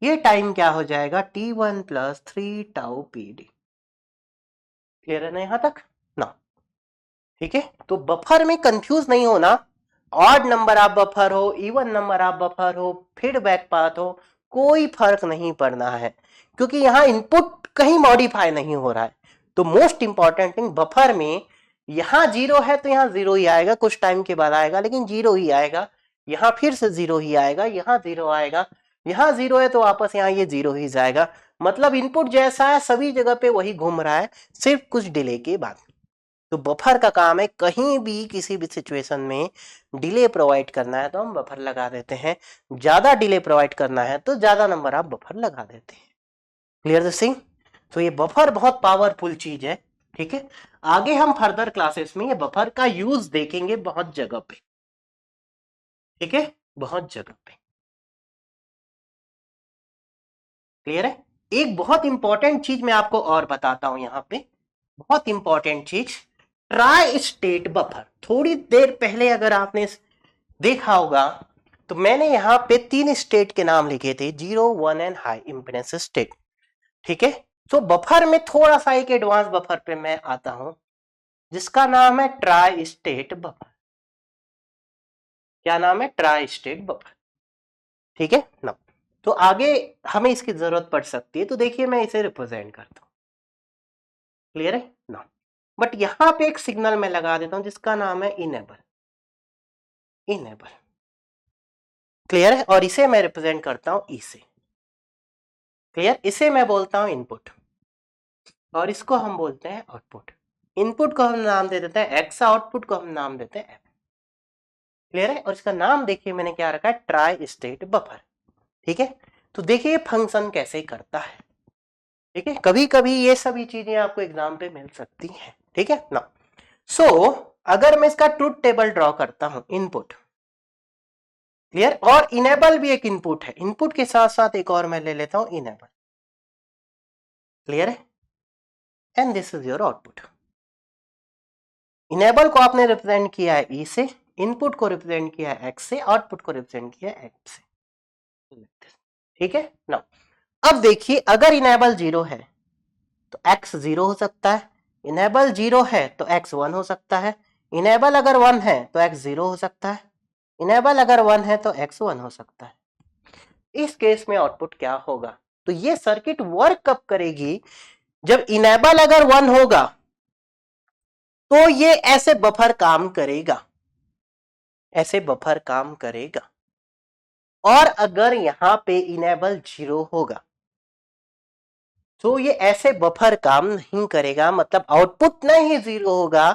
ये टाइम क्या हो जाएगा? t1 plus 3 tau PD. Clear है ना यहां तक ना? ठीक है, तो बफर में कंफ्यूज नहीं होना। ऑड नंबर आप बफर हो, इवन नंबर आप बफर हो, फीडबैक पाथ हो, कोई फर्क नहीं पड़ना है, क्योंकि यहां इनपुट कहीं मॉडिफाई नहीं हो रहा है। तो मोस्ट इंपॉर्टेंट थिंग, बफर में यहां 0 है तो यहां 0 ही आएगा, कुछ टाइम के बाद आएगा लेकिन 0 ही आएगा, यहां फिर से 0 ही आएगा, यहां 0 आएगा, यहां 0 है तो वापस यहां ये 0 ही जाएगा। मतलब इनपुट जैसा है सभी जगह पे वही घूम रहा है, सिर्फ कुछ डिले के बाद। तो बफर का काम है कहीं भी किसी भी सिचुएशन में डिले प्रोवाइड करना है तो हम बफर लगा देते हैं, ज्यादा डिले प्रोवाइड करना है तो ज्यादा नंबर आप बफर लगा देते हैं। Clear the thing? तो ये बफर बहुत पावरफुल चीज है। ठीक है, आगे हम फर्दर क्लासेस में ये बफर का यूज देखेंगे बहुत जगह पे। ठीक है, बहुत जगह पे। क्लियर है? एक बहुत इंपॉर्टेंट चीज मैं आपको और बताता हूं यहां पे, बहुत इंपॉर्टेंट चीज, ट्राई स्टेट बफर। थोड़ी देर पहले अगर आपने देखा होगा तो मैंने यहां पे 3 स्टेट के नाम लिखे थे, 0, 1 एंड हाई इंपेडेंस स्टेट। ठीक है, तो बफर में थोड़ा सा एक एडवांस बफर पे मैं आता हूं जिसका नाम है ट्राई स्टेट बफर। क्या नाम है? Tri state buffer. ठीक है ना? तो आगे हमें इसकी जरूरत पड़ सकती है, तो देखिए मैं इसे रिप्रेजेंट करता हूं। क्लियर है ना? बट यहां पे एक सिग्नल मैं लगा देता हूं जिसका नाम है इनेबल, इनेबल। क्लियर है? और इसे मैं रिप्रेजेंट करता हूं ई से। क्लियर? इसे मैं बोलता हूं इनपुट और इसको हम बोलते हैं आउटपुट। इनपुट को हम नाम दे देते हैं एक्स, आउटपुट को हम नाम देते हैं एफ। क्लियर है? और इसका नाम देखिए मैंने क्या रखा है? Tri state buffer. ठीक है, तो देखिए फंक्शन कैसे करता है। ठीक है, कभी कभी ये सभी चीजें आपको एग्जाम पे मिल सकती हैं। ठीक है ना? सो अगर मैं इसका ट्रुथ टेबल ड्रॉ करता हूं, इनपुट, क्लियर, और इनेबल भी एक इनपुट है, इनपुट के साथ साथ एक और मैं ले लेता हूं इनेबल। क्लियर है? And this is your output. Enable को आपने रिप्रेजेंट किया है ई से, इनपुट को रिप्रेजेंट किया है एक्स से, आउटपुट को रिप्रेजेंट किया है एफ से। ठीक है ना? अब देखिए अगर इनेबल 0 है तो एक्स 0 हो सकता है, इनेबल 0 है तो एक्स 1 हो सकता है, इनेबल अगर 1 है तो एक्स 0 हो सकता है, इनेबल अगर 1 है तो एक्स 1 हो सकता है। इस केस में आउटपुट क्या होगा? तो ये सर्किट वर्क कब करेगी? जब इनेबल अगर 1 होगा तो ये ऐसे बफर काम करेगा, ऐसे बफर काम करेगा। और अगर यहां पे इनेबल 0 होगा तो ये ऐसे बफर काम नहीं करेगा, मतलब आउटपुट न ही 0 होगा,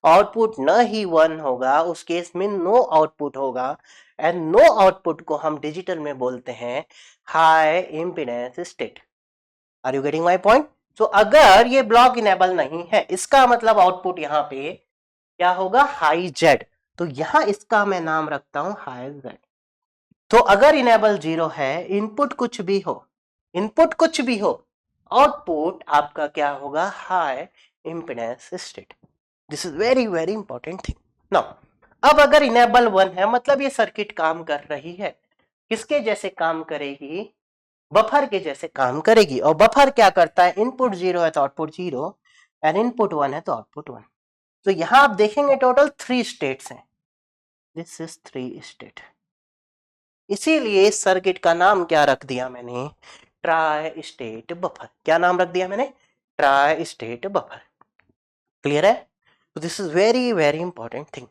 आउटपुट न ही 1 होगा, उस केस में नो आउटपुट होगा। एंड नो आउटपुट को हम डिजिटल में बोलते हैं high impedance state. Are you getting my point? तो अगर ये ब्लॉक इनेबल नहीं है इसका मतलब आउटपुट यहां पे क्या होगा? High Z. तो यहां इसका मैं नाम रखता हूं हाई जेड। तो अगर इनेबल 0 है, इनपुट कुछ भी हो, इनपुट कुछ भी हो, आउटपुट आपका क्या होगा? High impedance state. This is very very important thing. Now अब अगर इनेबल 1 है मतलब ये सर्किट काम कर रही है, किसके जैसे काम करेगी? बफर के जैसे काम करेगी। और बफर क्या करता है? इनपुट 0 है तो आउटपुट 0, एंड इनपुट 1 है तो आउटपुट 1। तो यहां आप देखेंगे टोटल 3 स्टेट्स हैं, दिस इज 3 स्टेट। इसीलिए इस सर्किट का नाम क्या रख दिया मैंने, ट्राई स्टेट बफर। क्या नाम रख दिया मैंने, ट्राई स्टेट बफर। क्लियर है? तो this is very very important thing.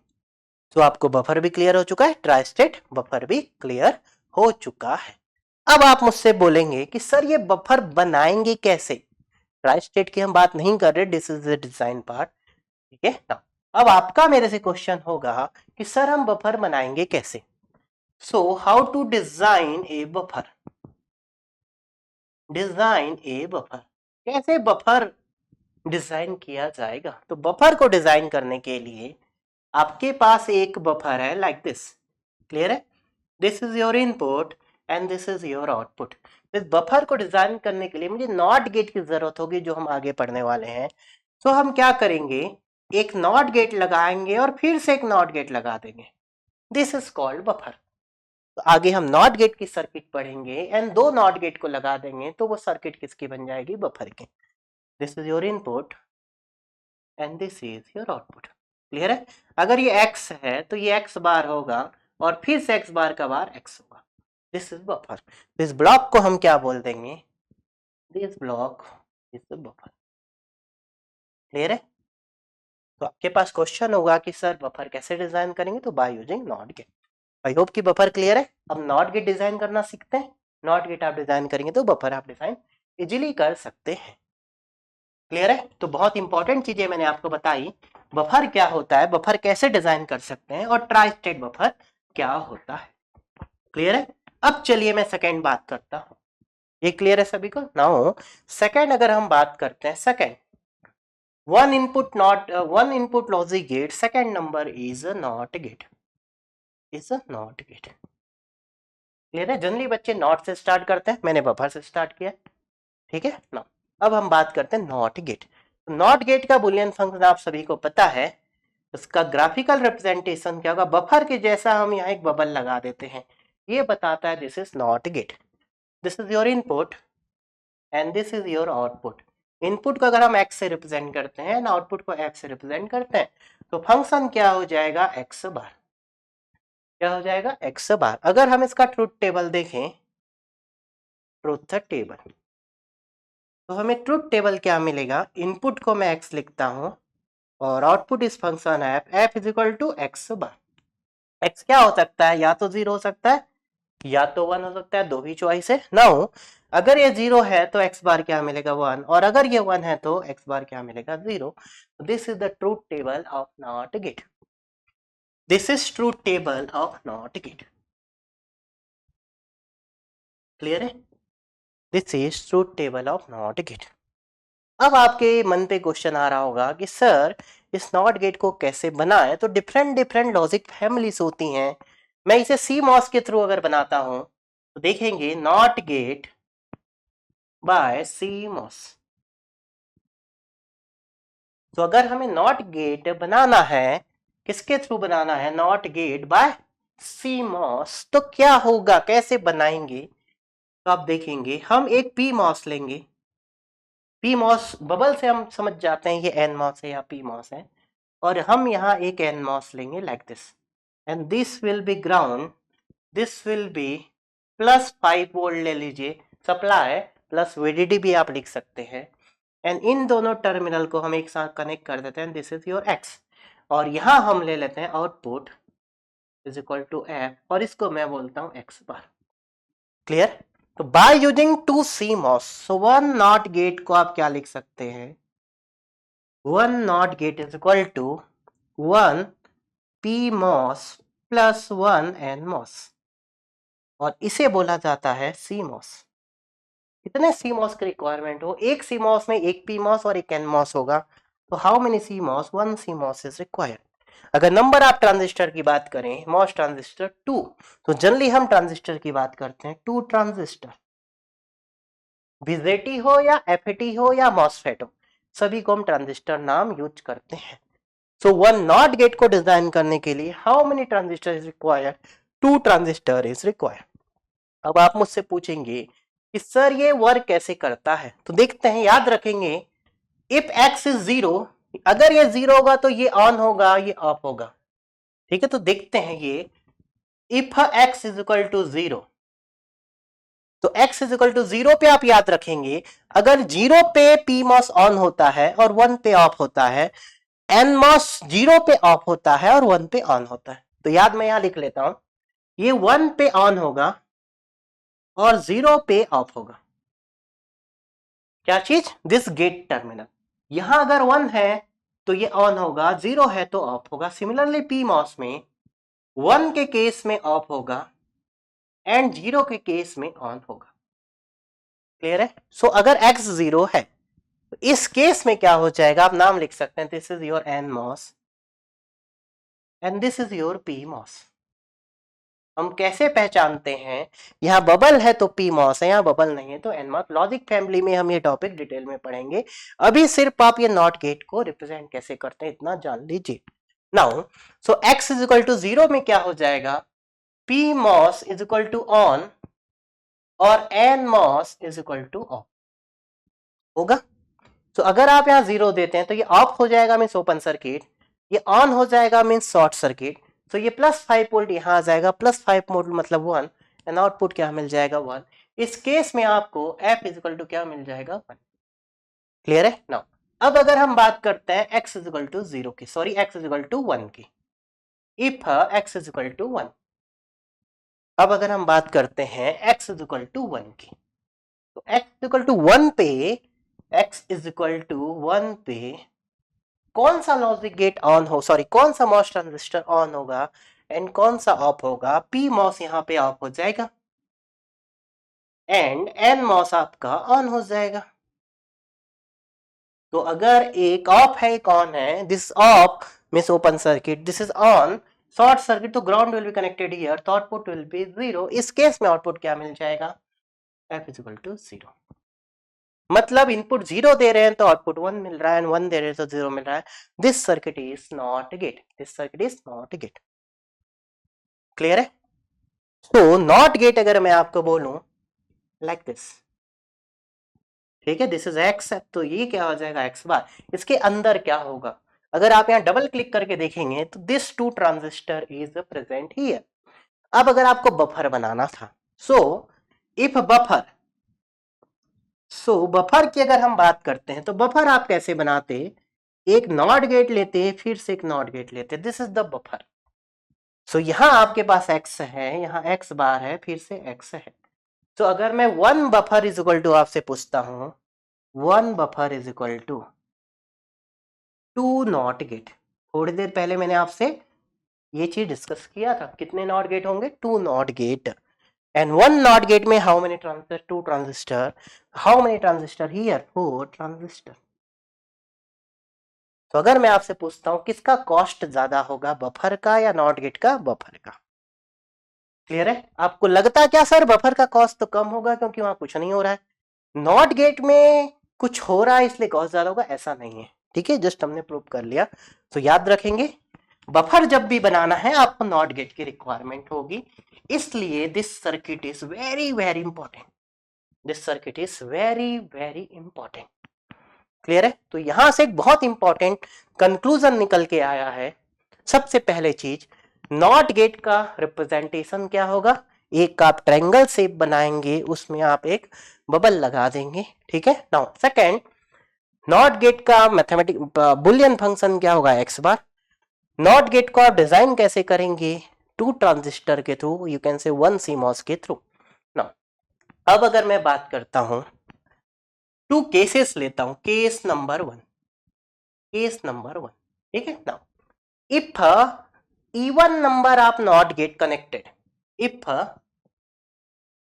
तो आपको बफर भी क्लियर हो चुका है, ट्राई स्टेट बफर भी क्लियर हो चुका है। अब आप मुझसे बोलेंगे कि सर ये बफर बनाएंगे कैसे? ट्राई स्टेट की हम बात नहीं कर रहे, this is the design part. ठीक है ना? अब आपका मेरे से क्वेश्चन होगा कि सर हम बफर बनाएंगे कैसे? So how to design a buffer, design a buffer, कैसे बफर डिजाइन किया जाएगा? तो बफर को डिजाइन करने के लिए आपके पास एक बफर है लाइक दिस। क्लियर है? This is your input and this is your output. इस बफर को डिजाइन करने के लिए मुझे नॉट गेट की जरूरत होगी, जो हम आगे पढ़ने वाले हैं। तो हम क्या करेंगे, एक नॉट गेट लगाएंगे और फिर से एक नॉट गेट लगा देंगे, दिस इज कॉल्ड बफर। तो आगे हम नॉट गेट की सर्किट पढ़ेंगे एंड 2 नॉट गेट को लगा देंगे तो वो सर्किट किसकी बन जाएगी, बफर की। This is your input and this is your output. Clear है? अगर ये x है तो ये x बार होगा और फिर से x बार का बार x होगा, this is buffer. This block को हम क्या बोल देंगे, this block is the buffer. Clear है? तो आपके पास क्वेश्चन होगा कि सर बफर कैसे डिजाइन करेंगे, तो by using not gate. I hope कि बफर क्लियर है। अब नॉट गेट डिजाइन करना सीखते हैं। नॉट गेट आप डिजाइन करेंगे तो बफर आप डिजाइन इजीली कर सकते हैं। क्लियर है? तो बहुत इंपॉर्टेंट चीजें मैंने आपको बताई, बफर क्या होता है, बफर कैसे डिजाइन कर सकते हैं, और ट्राई स्टेट बफर क्या होता है। क्लियर है? अब चलिए मैं सेकेंड बात करता हूं। ये क्लियर है सभी को? नाउ सेकेंड अगर हम बात करते हैं, second one input logic gate, second number is a not gate, is a not gate. Clear है? जनरली बच्चे नॉट से स्टार्ट करते हैं, मैंने बफर से स्टार्ट किया। ठीक है ना? अब हम बात करते हैं नॉट गेट। नॉट गेट का बुलियन फंक्शन आप सभी को पता है, उसका ग्राफिकल रिप्रेजेंटेशन क्या होगा, बफर के जैसा हम यहाँ एक बबल लगा देते हैं, ये बताता है this is not gate. This is your input and this is your output. Input को अगर हम x से रिप्रेजेंट करते हैं ना, आउटपुट को f से रिप्रेजेंट करते हैं, तो फंक्शन क्या हो जाएगा, x बार। क्या हो जाएगा, x बार। अगर हम इसका ट्रूथ टेबल देखें, ट्रूथ टेबल, तो हमें ट्रूथ टेबल क्या मिलेगा, इनपुट को मैं x लिखता हूं और आउटपुट इस function f is equal to x bar. x क्या हो सकता है, या तो 0 हो सकता है या तो 1 हो सकता है, दो ही चॉइस है। नाउ अगर ये 0 है तो x बार क्या मिलेगा, 1, और अगर ये 1 है तो x बार क्या मिलेगा, 0। This is the truth table of not gate, this is truth table of not gate. Clear है? This is truth table of not gate. अब आपके मन पे क्वेश्चन आ रहा होगा कि सर इस नॉट गेट को कैसे बनाएं, तो डिफरेंट डिफरेंट लॉजिक फैमिलीज होती हैं। मैं इसे CMOS के थ्रू अगर बनाता हूं तो देखेंगे नॉट गेट बाय CMOS। तो अगर हमें नॉट गेट बनाना है, किसके थ्रू बनाना है, नॉट गेट बाय CMOS, तो क्या होगा, कैसे बनाएंगे? तो आप देखेंगे हम एक PMOS लेंगे, PMOS बबल से हम समझ जाते हैं ये NMOS है या PMOS है, और हम यहाँ एक NMOS लेंगे like this, and this will be ground, this will be plus 5 volt ले लीजिए सप्लाई, प्लस VDD भी आप लिख सकते हैं, एंड इन दोनों टर्मिनल को हम एक साथ कनेक्ट कर देते हैं, दिस इज योर x, और यहां हम ले लेते हैं output is equal to f, और इसको मैं बोलता हूं x बार। क्लियर? तो by using 2 CMOS, so one not gate को आप क्या लिख सकते हैं, one not gate is equal to 1 PMOS plus 1 NMOS, और इसे बोला जाता है CMOS। कितने CMOS की रिक्वायरमेंट हो, एक CMOS में एक PMOS और एक NMOS होगा, तो how many CMOS, 1 CMOS is required. अगर नंबर आप ट्रांजिस्टर की बात करें, MOS ट्रांजिस्टर 2, तो जनरली हम ट्रांजिस्टर की बात करते हैं 2 ट्रांजिस्टर, BJT हो या FET हो या MOSFET हो, सभी को हम ट्रांजिस्टर नाम यूज करते हैं। सो वन नॉट गेट को डिजाइन करने के लिए how many transistor is required, 2 transistor is required. अब आप मुझसे पूछेंगे कि सर ये वर्क कैसे करता है, तो देखते हैं, याद रखेंगे इफ x इज 0, अगर ये 0 होगा तो ये ऑन होगा, ये ऑफ होगा। ठीक है, तो देखते हैं ये if x is equal to 0, तो x इज इक्वल टू 0 पे आप याद रखेंगे, अगर 0 पे pmos ऑन होता है और 1 पे ऑफ होता है, nmos 0 पे ऑफ होता है और 1 पे ऑन होता है। तो याद मैं यहां लिख लेता हूं, ये 1 पे ऑन होगा और 0 पे ऑफ होगा। क्या चीज? This gate terminal. यहां अगर 1 है तो ये ऑन होगा, 0 है तो ऑफ होगा। सिमिलरली pmos में 1 के केस में ऑफ होगा एंड 0 के केस में ऑन होगा। क्लियर है? सो अगर x 0 है तो इस केस में क्या हो जाएगा, आप नाम लिख सकते हैं, this is your nmos and this is your pmos। हम कैसे पहचानते हैं, यहाँ बबल है तो pmos है, यहाँ बबल नहीं है तो nmos। लॉजिक फैमिली में हम ये टॉपिक डिटेल में पढ़ेंगे, अभी सिर्फ आप ये नॉट गेट को रिप्रेजेंट कैसे करते हैं इतना जान लीजिए। Now so x is equal to 0 में क्या हो जाएगा, pmos is equal to on और nmos is equal to off होगा। तो अगर आप यहाँ 0 देते हैं तो ये ऑफ हो जाएगा मीन्स ओपन सर्किट, ये ऑन हो जाएगा मीन्स शॉर्ट सर्किट। तो ये +5 वोल्ट यहाँ आ जाएगा, +5 वोल्ट मतलब 1 एंड आउटपुट क्या मिल जाएगा 1। इस केस में आपको F इज इक्वल टू क्या मिल जाएगा 1। क्लियर है? नाउ अब अगर हम बात करते हैं x इज इक्वल टू 0 की, sorry x is equal to 1 की, if x is equal to 1। अब अगर हम बात करते हैं x इज इक्वल टू 1 की, तो x इज इक्वल टू 1 पे, x इज इक्वल टू 1 पे कौन सा लॉजिक गेट ऑन हो, सॉरी कौन सा मॉस ट्रांजिस्टर ऑन होगा एंड कौन सा ऑफ होगा। पी मॉस यहाँ पे ऑफ हो जाएगा एंड एन मॉस आपका ऑन हो जाएगा। तो अगर एक ऑफ है एक ऑन है, this off means open circuit, this is on short circuit, तो ground will be connected here, तो आउटपुट विल बी 0। इस केस में आउटपुट क्या मिल जाएगा, F इज इक्वल टू 0। मतलब इनपुट 0 दे रहे हैं तो आउटपुट 1 मिल रहा है एंड 1 दे रहे हैं तो 0 मिल रहा है। This circuit is not gate, this circuit is not gate. Clear है? तो नॉट गेट अगर मैं आपको बोलूं लाइक दिस, ठीक है, दिस इज एक्स, तो ये क्या हो जाएगा एक्स बार। इसके अंदर क्या होगा, अगर आप यहाँ डबल क्लिक करके देखेंगे तो this 2 transistor is present here. अब अगर आपको बफर बनाना था, so if buffer, so buffer की अगर हम बात करते हैं तो बफर आप कैसे बनाते, एक नॉट गेट लेते फिर से एक नॉट गेट लेते, दिस इज द बफर। सो यहां आपके पास x है, यहाँ x बार है, फिर से x है। तो अगर मैं 1 बफर इज इक्वल टू आपसे पूछता हूं, 1 buffer is equal to 2 not gate, थोड़ी देर पहले मैंने आपसे ये चीज डिस्कस किया था, कितने नॉट गेट होंगे, 2 not gate and 1 not gate में how many transistor, 2 transistor, how many transistor here, 4 transistor. तो अगर मैं आपसे पूछता हूं किसका कॉस्ट ज्यादा होगा, बफर का या नॉट गेट का, बफर का। क्लियर है? आपको लगता क्या सर बफर का कॉस्ट तो कम होगा क्योंकि वहां कुछ नहीं हो रहा है, नॉट गेट में कुछ हो रहा है इसलिए कॉस्ट ज्यादा होगा, ऐसा नहीं है। ठीक है, जस्ट हमने प्रूव कर लिया। तो याद रखेंगे बफर जब भी बनाना है आपको नॉट गेट की रिक्वायरमेंट होगी, इसलिए this circuit is very very important, this circuit is very very important. Clear है? तो यहां से एक बहुत इंपॉर्टेंट कंक्लूजन निकल के आया है। सबसे पहले चीज, नॉट गेट का रिप्रेजेंटेशन क्या होगा, एक आप ट्रायंगल शेप बनाएंगे, उसमें आप एक बबल लगा देंगे। ठीक है, नाउ सेकंड, नॉट गेट का मैथमेटिक बुलियन फंक्शन क्या होगा, एक्स बार। नॉट गेट को आप डिजाइन कैसे करेंगे, 2 ट्रांजिस्टर के through, you can say 1 CMOS के थ्रू। नाउ अब अगर मैं बात करता हूं, 2 केसेस लेता हूं, केस नंबर 1, केस नंबर 1। ठीक है, now if even number of not get connected, if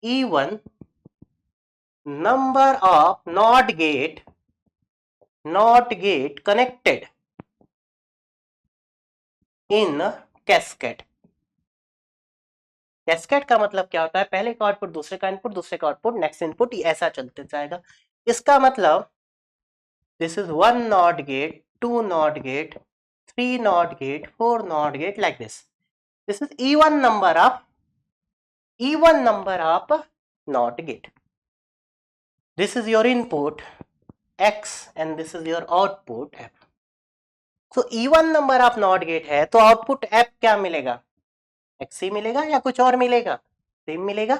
even number of not get connected in cascade, cascade का मतलब क्या होता है, पहले का आउटपुट दूसरे का इनपुट, दूसरे का आउटपुट नेक्स्ट इनपुट, ऐसा चलते जाएगा। इसका मतलब this is 1 not gate, 2 not gate, 3 not gate, 4 not gate, like this. This is even number of not gate. This is your input, x and this is your output f. तो even number of not gate है तो output f क्या मिलेगा, x ही मिलेगा या कुछ और मिलेगा, सेम मिलेगा,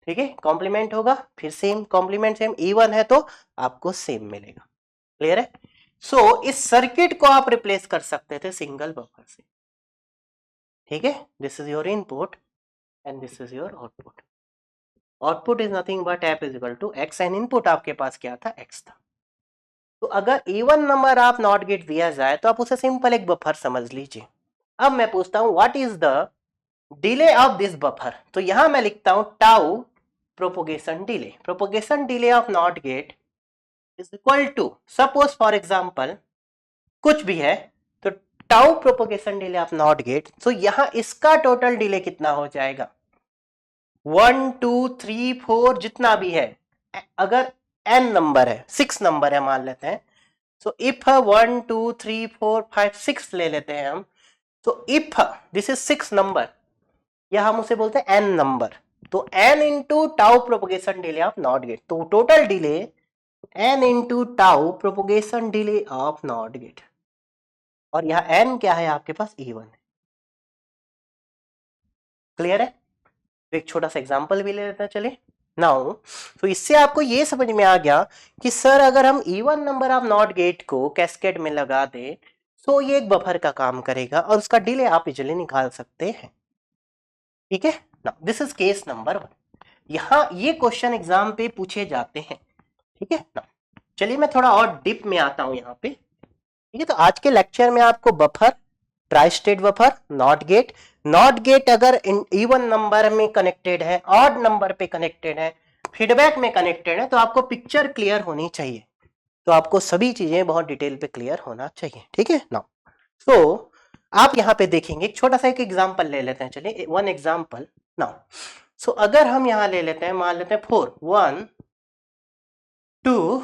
ठीक है, कॉम्प्लीमेंट होगा फिर सेम, कॉम्प्लीमेंट सेम, इवन है तो आपको सेम मिलेगा। क्लियर है? सो इस सर्किट को आप रिप्लेस कर सकते थे सिंगल बफर से, ठीक है। This is your input and this is your output. Output is nothing but f is equal to x and input आपके पास क्या था, x था। तो अगर even number of not gate दिया जाए तो आप उसे सिंपल एक बफर समझ लीजिए। अब मैं पूछता हूं what is the delay of this buffer, तो यहां मैं लिखता हूं tau propagation delay. Propagation delay of not gate is equal to, suppose for example कुछ भी है, तो tau propagation delay of not gate, तो यहां इसका टोटल डिले कितना हो जाएगा, 1 2 3 4 जितना भी है, अगर n नंबर है, 6 नंबर है मान लेते हैं, सो इफ 1 2 3 4 5 6 ले लेते हैं हम, तो इफ दिस इज 6 नंबर या हम उसे बोलते हैं n नंबर, तो n into tau propagation delay of not gate, तो total delay n into tau propagation delay of not gate, और यहां n क्या है आपके पास, E1 है। क्लियर है? तो एक छोटा सा एग्जांपल भी ले लेते हैं, चलिए नाउ। तो इससे आपको ये समझ में आ गया कि सर अगर हम even number of not gate को कैस्केड में लगा दें तो ये एक बफर का काम करेगा और उसका डिले आप इजीली निकाल सकते हैं, ठीक है ना। This is case number 1। यहाँ ये क्वेश्चन एग्जाम पे पूछे जाते हैं, ठीक है ना। चलिए मैं थोड़ा और डीप में आता हूं यहाँ पे, ठीक है। तो आज के लेक्चर में आपको buffer, tri state buffer, not gate, not gate अगर इवन नंबर में कनेक्टेड है, ऑड नंबर पे कनेक्टेड है, फीडबैक में कनेक्टेड है, तो आपको पिक्चर क्लियर होनी चाहिए, तो आपको सभी चीजें बहुत डिटेल पे क्लियर होना चाहिए, ठीक है ना। तो आप यहाँ पे देखेंगे एक छोटा सा एक एग्जांपल ले लेते हैं, चलिए वन एग्जांपल नाउ। सो अगर हम यहाँ ले लेते हैं, मान लेते हैं 4 1 2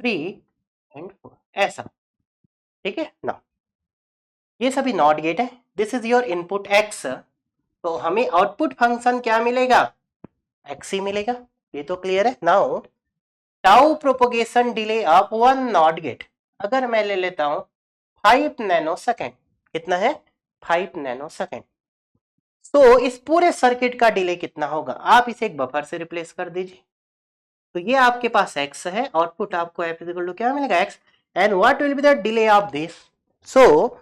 3 एंड 4 ऐसा, ठीक है ना। ये सभी नॉट गेट है, this is your input x, तो हमें आउटपुट फंक्शन क्या मिलेगा, x ही मिलेगा, ये तो क्लियर है। Now tau propagation delay of one not gate, अगर मैं ले लेता हूं 5 नैनो सेकेंड, कितना है 5 नैनो सेकेंड, तो इस पूरे सर्किट का डिले कितना होगा, आप इसे एक बफर से रिप्लेस कर दीजिए, तो ये आपके पास x है, आउटपुट आपको f इक्वल टू क्या मिलेगा, x, and what will be the delay of this, so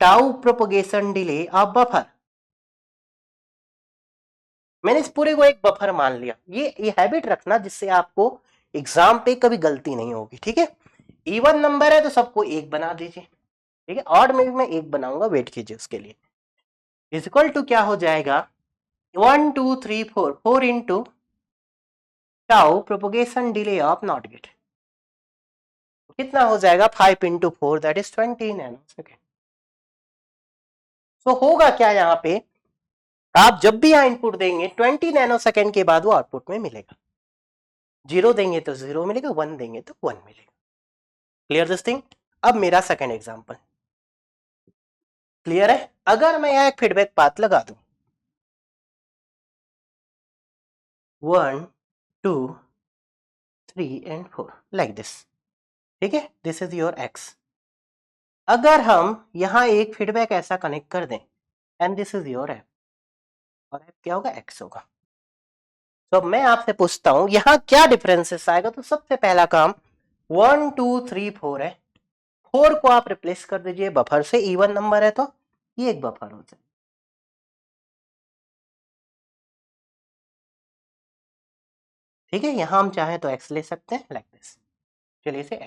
tau propagation delay of buffer, मैंने इस पूरे को एक बफर मान लिया। ये हैबिट रखना जिससे आपको एग्जाम पे कभी गलती नहीं होगी, ठीक है। इवन नंबर है तो सबको एक बना दीजिए, ठीक है, ऑड में भी मैं एक बनाऊंगा, वेट कीजिए उसके लिए। इज इक्वल टू क्या हो जाएगा, 1 2 3 4 4 into tau propagation delay of not gate, कितना हो जाएगा 5 into 4 that is 20 nano second. तो होगा क्या, यहाँ पे आप जब भी यहाँ इनपुट देंगे 20 नैनो सेकेंड के बाद वो आउटपुट में मिलेगा, 0 देंगे तो 0 मिलेगा, 1 देंगे तो 1 मिलेगा। Clear this thing. अब मेरा सेकेंड एग्जांपल क्लियर है। अगर मैं यहाँ एक फीडबैक पाथ लगा दूं 1 2 3 एंड 4 लाइक दिस, ठीक है, दिस इज योर x। अगर हम यहाँ एक फीडबैक ऐसा कनेक्ट कर दें and this is your f, और f क्या होगा, x होगा। तो अब मैं आपसे पूछता हूं यहाँ क्या डिफरेंसेस आएगा, तो सबसे पहला काम 1 2 3 4 है, 4 को आप रिप्लेस कर दीजिए बफर से, इवन नंबर है तो ये एक बफर हो जाए, ठीक है। यहां हम चाहे तो x ले सकते हैं लाइक दिस, चलिए इसे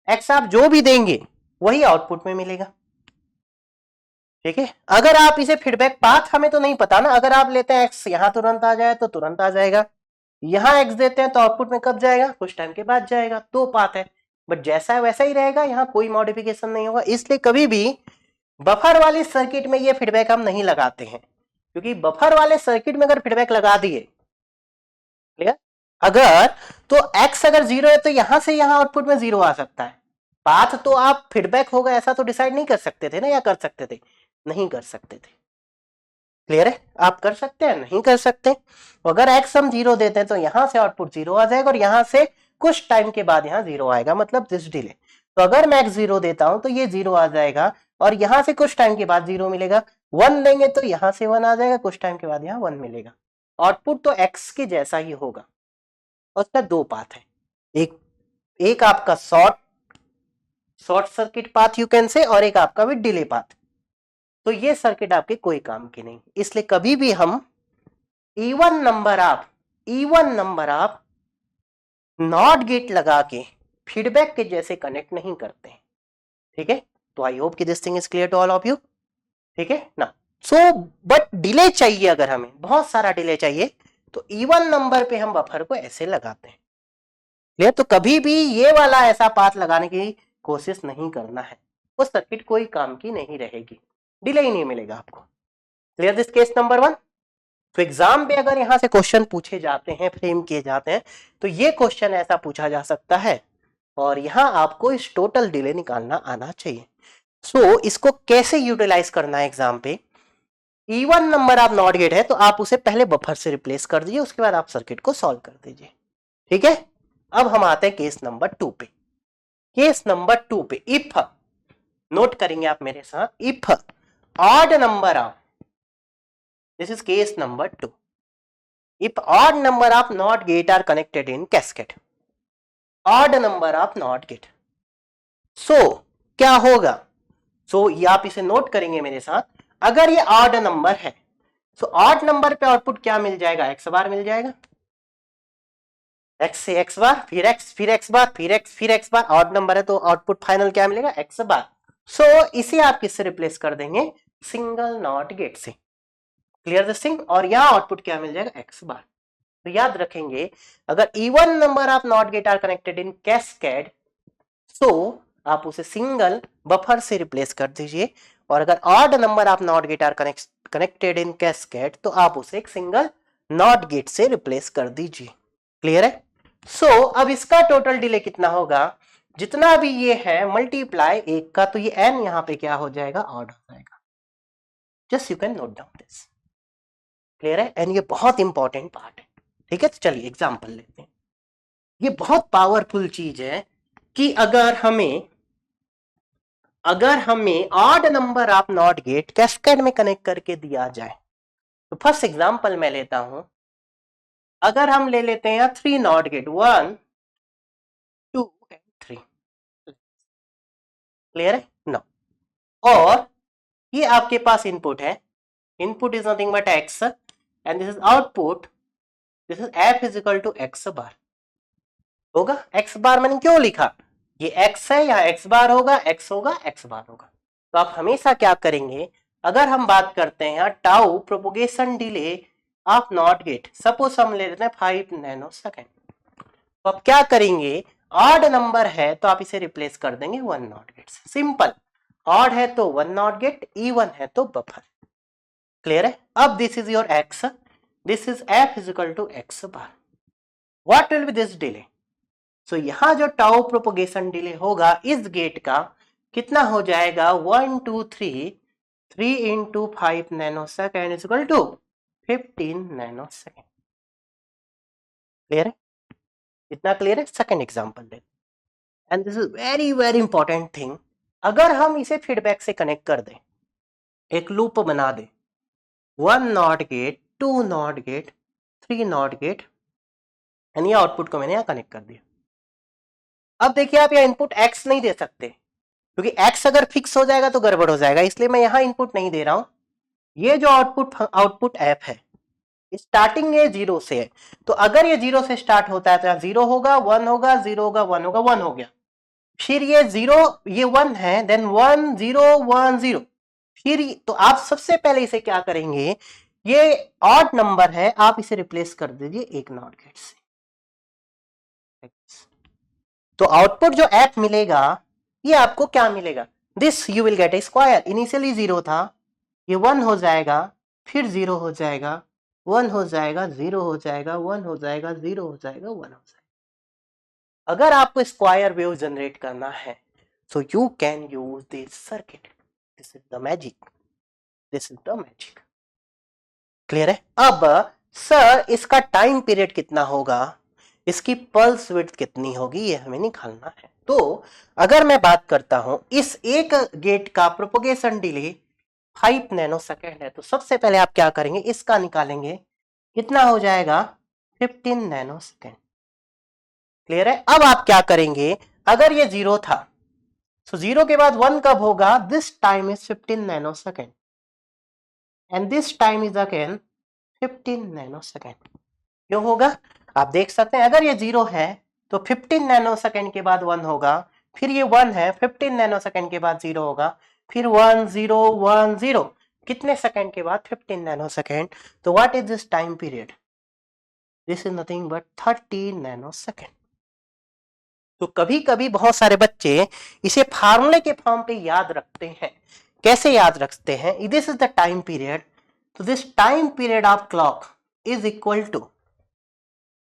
x आप जो भी देंगे वही आउटपुट में मिलेगा, ठीक है। अगर आप इसे फीडबैक पाथ, हमें तो नहीं पता ना, अगर आप लेते हैं x यहां तुरंत आ जाए तो तुरंत आ जाएगा, यहां x देते हैं तो आउटपुट में कब जाएगा, कुछ टाइम के बाद जाएगा, तो पाथ है, बट जैसा है वैसा ही रहेगा, यहाँ कोई मॉडिफिकेशन नहीं होगा। इसलिए कभी भी बफर वाली सर्किट में ये फीडबैक हम नहीं लगाते हैं, क्योंकि बफर वाले सर्किट में अगर फीडबैक लगा दिए, क्लियर, अगर तो x अगर 0 है तो यहां से यहां आउटपुट में 0 आ सकता है, पाथ तो आप फीडबैक होगा ऐसा तो डिसाइड नहीं कर सकते थे ना, या कर सकते थे, नहीं कर सकते थे। क्लियर है, आप कर सकते हैं, नहीं कर सकते। अगर x हम 0 देते हैं तो यहां से आउटपुट 0 आ जाएगा और यहां से कुछ टाइम के बाद यहाँ 0 आएगा, मतलब दिस डिले। तो अगर मैं x0 देता हूं तो ये 0 आ जाएगा और यहां से कुछ टाइम के बाद 0 मिलेगा। 1 देंगे तो यहां से 1 आ जाएगा, कुछ टाइम के बाद यहाँ 1 मिलेगा। आउटपुट तो x के जैसा ही होगा। और उसका दो पाथ है, एक आपका short circuit path you can say, और एक आपका विद डिले पाथ। तो ये सर्किट आपके कोई काम की नहीं, इसलिए कभी भी हम इवन नंबर आप नॉट गेट लगा के फीडबैक के जैसे कनेक्ट नहीं करते हैं। ठीक है, तो आई होप कि this thing is clear to all of you. ठीक है ना। सो बट डिले चाहिए, अगर हमें बहुत सारा डिले चाहिए तो इवन नंबर पे हम बफर को ऐसे लगाते हैं। क्लियर। तो कभी भी ये वाला ऐसा पाथ लगाने की कोशिश नहीं करना है, वो सर्किट कोई काम की नहीं रहेगी, डिले ही नहीं मिलेगा आपको। Clear this case number 1। तो एग्जाम पे अगर यहां से क्वेश्चन पूछे जाते हैं, फ्रेम किए जाते हैं, तो ये क्वेश्चन ऐसा पूछा जा सकता है और यहां आपको इस टोटल डिले निकालना आना चाहिए। सो इसको कैसे यूटिलाइज करना है एग्जाम पे, इवन नंबर आप नॉट गेट है तो आप उसे पहले बफर से रिप्लेस कर दीजिए, उसके बाद आप सर्किट को सॉल्व कर दीजिए। ठीक है, अब हम आते हैं केस नंबर 2 पे। केस नंबर 2 पे इफ, नोट करेंगे आप मेरे साथ, if odd number of, this is case number 2, if odd number of NOT gate are connected in cascade, odd number of NOT gate, so क्या होगा। so ये आप इसे नोट करेंगे मेरे साथ, अगर ये odd नंबर है तो odd नंबर पे आउटपुट क्या मिल जाएगा, x बार मिल जाएगा, x से x बार, फिर x, फिर x बार, फिर x, फिर x बार। odd नंबर है तो आउटपुट फाइनल क्या मिलेगा, x बार। so इसे आप किससे रिप्लेस कर देंगे, सिंगल नॉट गेट से। Clear this thing. और यहां आउटपुट क्या मिल जाएगा, x बार। तो याद रखेंगे, अगर even number of not gate are connected in cascade, so आप उसे सिंगल बफर से रिप्लेस कर दीजिए, और अगर odd number of not gate are connected in cascade तो आप उसे एक सिंगल नॉट गेट से रिप्लेस कर दीजिए। क्लियर है। सो अब इसका टोटल डिले कितना होगा, जितना भी ये है मल्टीप्लाई 1 का, तो ये n यहां पे क्या हो जाएगा, ऑड हो जाएगा। Just you can note down this. Clear है, एंड ये बहुत इंपॉर्टेंट पार्ट है। ठीक है, तो चलिए एग्जांपल लेते हैं। ये बहुत पावरफुल चीज है कि अगर हमें odd number of not gate cascade में कनेक्ट करके दिया जाए, तो फर्स्ट एग्जांपल मैं लेता हूं। अगर हम ले लेते हैं 3 नॉट गेट, 1 2 एंड 3। क्लियर है नो। और ये आपके पास इनपुट है, input is nothing but x and this is output, this is f is equal to x bar. होगा x बार, मैंने क्यों लिखा, ये x है, यहाँ x बार होगा, x होगा, x बार होगा। तो आप हमेशा क्या करेंगे, अगर हम बात करते हैं यहाँ tau propagation delay of not gate, suppose हम ले लेते हैं 5 नैनो सेकेंड, तो आप क्या करेंगे, ऑड नंबर है तो आप इसे रिप्लेस कर देंगे 1 नॉट गेट से। सिंपल, ऑड है तो 1 नॉट गेट, इवन है तो बफर। क्लियर है। अब this is your x, this is f is equal to x bar. What will be this delay, so यहां जो टाउ प्रोपोगेशन डिले होगा इस गेट का कितना हो जाएगा, 1 2 3 into 5 nanosecond is equal to 15 nanosecond. Clear है, इतना क्लियर है। सेकेंड एग्जांपल ले, and this is very very important thing. अगर हम इसे फीडबैक से कनेक्ट कर दें, एक लूप बना दे, 1 not gate, 2 not gate, 3 not gate, and ये आउटपुट को मैंने यहां कनेक्ट कर दिया। अब देखिए आप यहाँ इनपुट x नहीं दे सकते, क्योंकि x अगर फिक्स हो जाएगा तो गड़बड़ हो जाएगा, इसलिए मैं यहां इनपुट नहीं दे रहा हूं। ये जो आउटपुट f है, स्टार्टिंग ये 0 से है, तो अगर ये 0 से स्टार्ट होता है तो यहाँ 0 होगा, 1 होगा, 0 होगा, 1 होगा, 1 हो गया। फिर ये 0, ये 1 है, देन 1 0 1 0। फिर तो आप सबसे पहले इसे क्या करेंगे, ये ऑड नंबर है, आप इसे रिप्लेस कर दीजिए एक नॉट गेट से। तो आउटपुट जो f मिलेगा, ये आपको क्या मिलेगा, this you will get A square. Initially 0 था, ये 1 हो जाएगा, फिर 0 हो जाएगा, 1 हो जाएगा, 0 हो जाएगा, 1 हो जाएगा, 0 हो जाएगा, 1 हो जाएगा। अगर आपको स्क्वायर वेव जनरेट करना है so you can use this circuit, this is the magic, this is the magic। Clear है। अब सर इसका टाइम पीरियड कितना होगा, इसकी पल्स विड्थ कितनी होगी ये हमें निकालना है। तो अगर मैं बात करता हूं इस एक गेट का प्रोपगेशन डिले 5 नैनोसेकेंड है, तो सबसे पहले आप क्या करेंगे, इसका निकालेंगे, कितना हो जाएगा 15 नैनोसेकेंड। क्लियर है। अब आप क्या करेंगे, अगर ये 0 था तो 0 के बाद 1 कब होगा, this time is 15 nanosecond and this time is again 15 nanosecond. क्यों होगा, आप देख सकते हैं, अगर ये 0 है तो 15 नैनोसेकेंड के बाद 1 होगा, फिर ये 1 है, 15 नैनोसेकेंड के बाद 0 होगा, फिर 1 0 1 0, कितने सेकंड के बाद 15 नैनोसेकेंड। तो what is this time period, this is nothing but 30 nanosecond. तो कभी कभी बहुत सारे बच्चे इसे फार्मूले के फॉर्म पे याद रखते हैं। कैसे याद रखते हैं, this is the time period, तो this time period of clock is equal to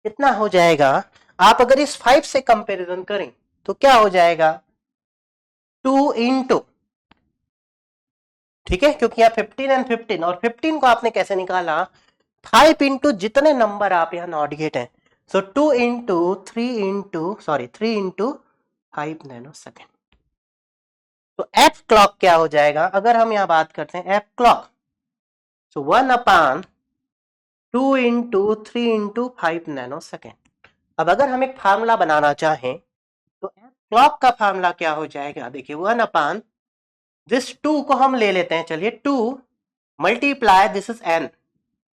कितना हो जाएगा, आप अगर इस 5 से कंपैरिजन करें तो क्या हो जाएगा 2 इंटू, ठीक है, क्योंकि यहाँ 15 एंड 15 और 15 को आपने कैसे निकाला, 5 इंटू जितने नंबर आप यहाँ नॉट गेट है, सो 2 इंटू 3 इंटू 5 नैनोसेकेंड। तो एफ क्लॉक क्या हो जाएगा, अगर हम यहाँ बात करते हैं एफ क्लॉक, सो 1/2 इंटू 3 इंटू 5 नैनोसेकेंड। अब अगर हम एक फार्मूला बनाना चाहें तो एफ क्लॉक का फार्मूला क्या हो जाएगा, देखिए 1 दिस 2 को हम ले लेते हैं, चलिए 2 multiply this is n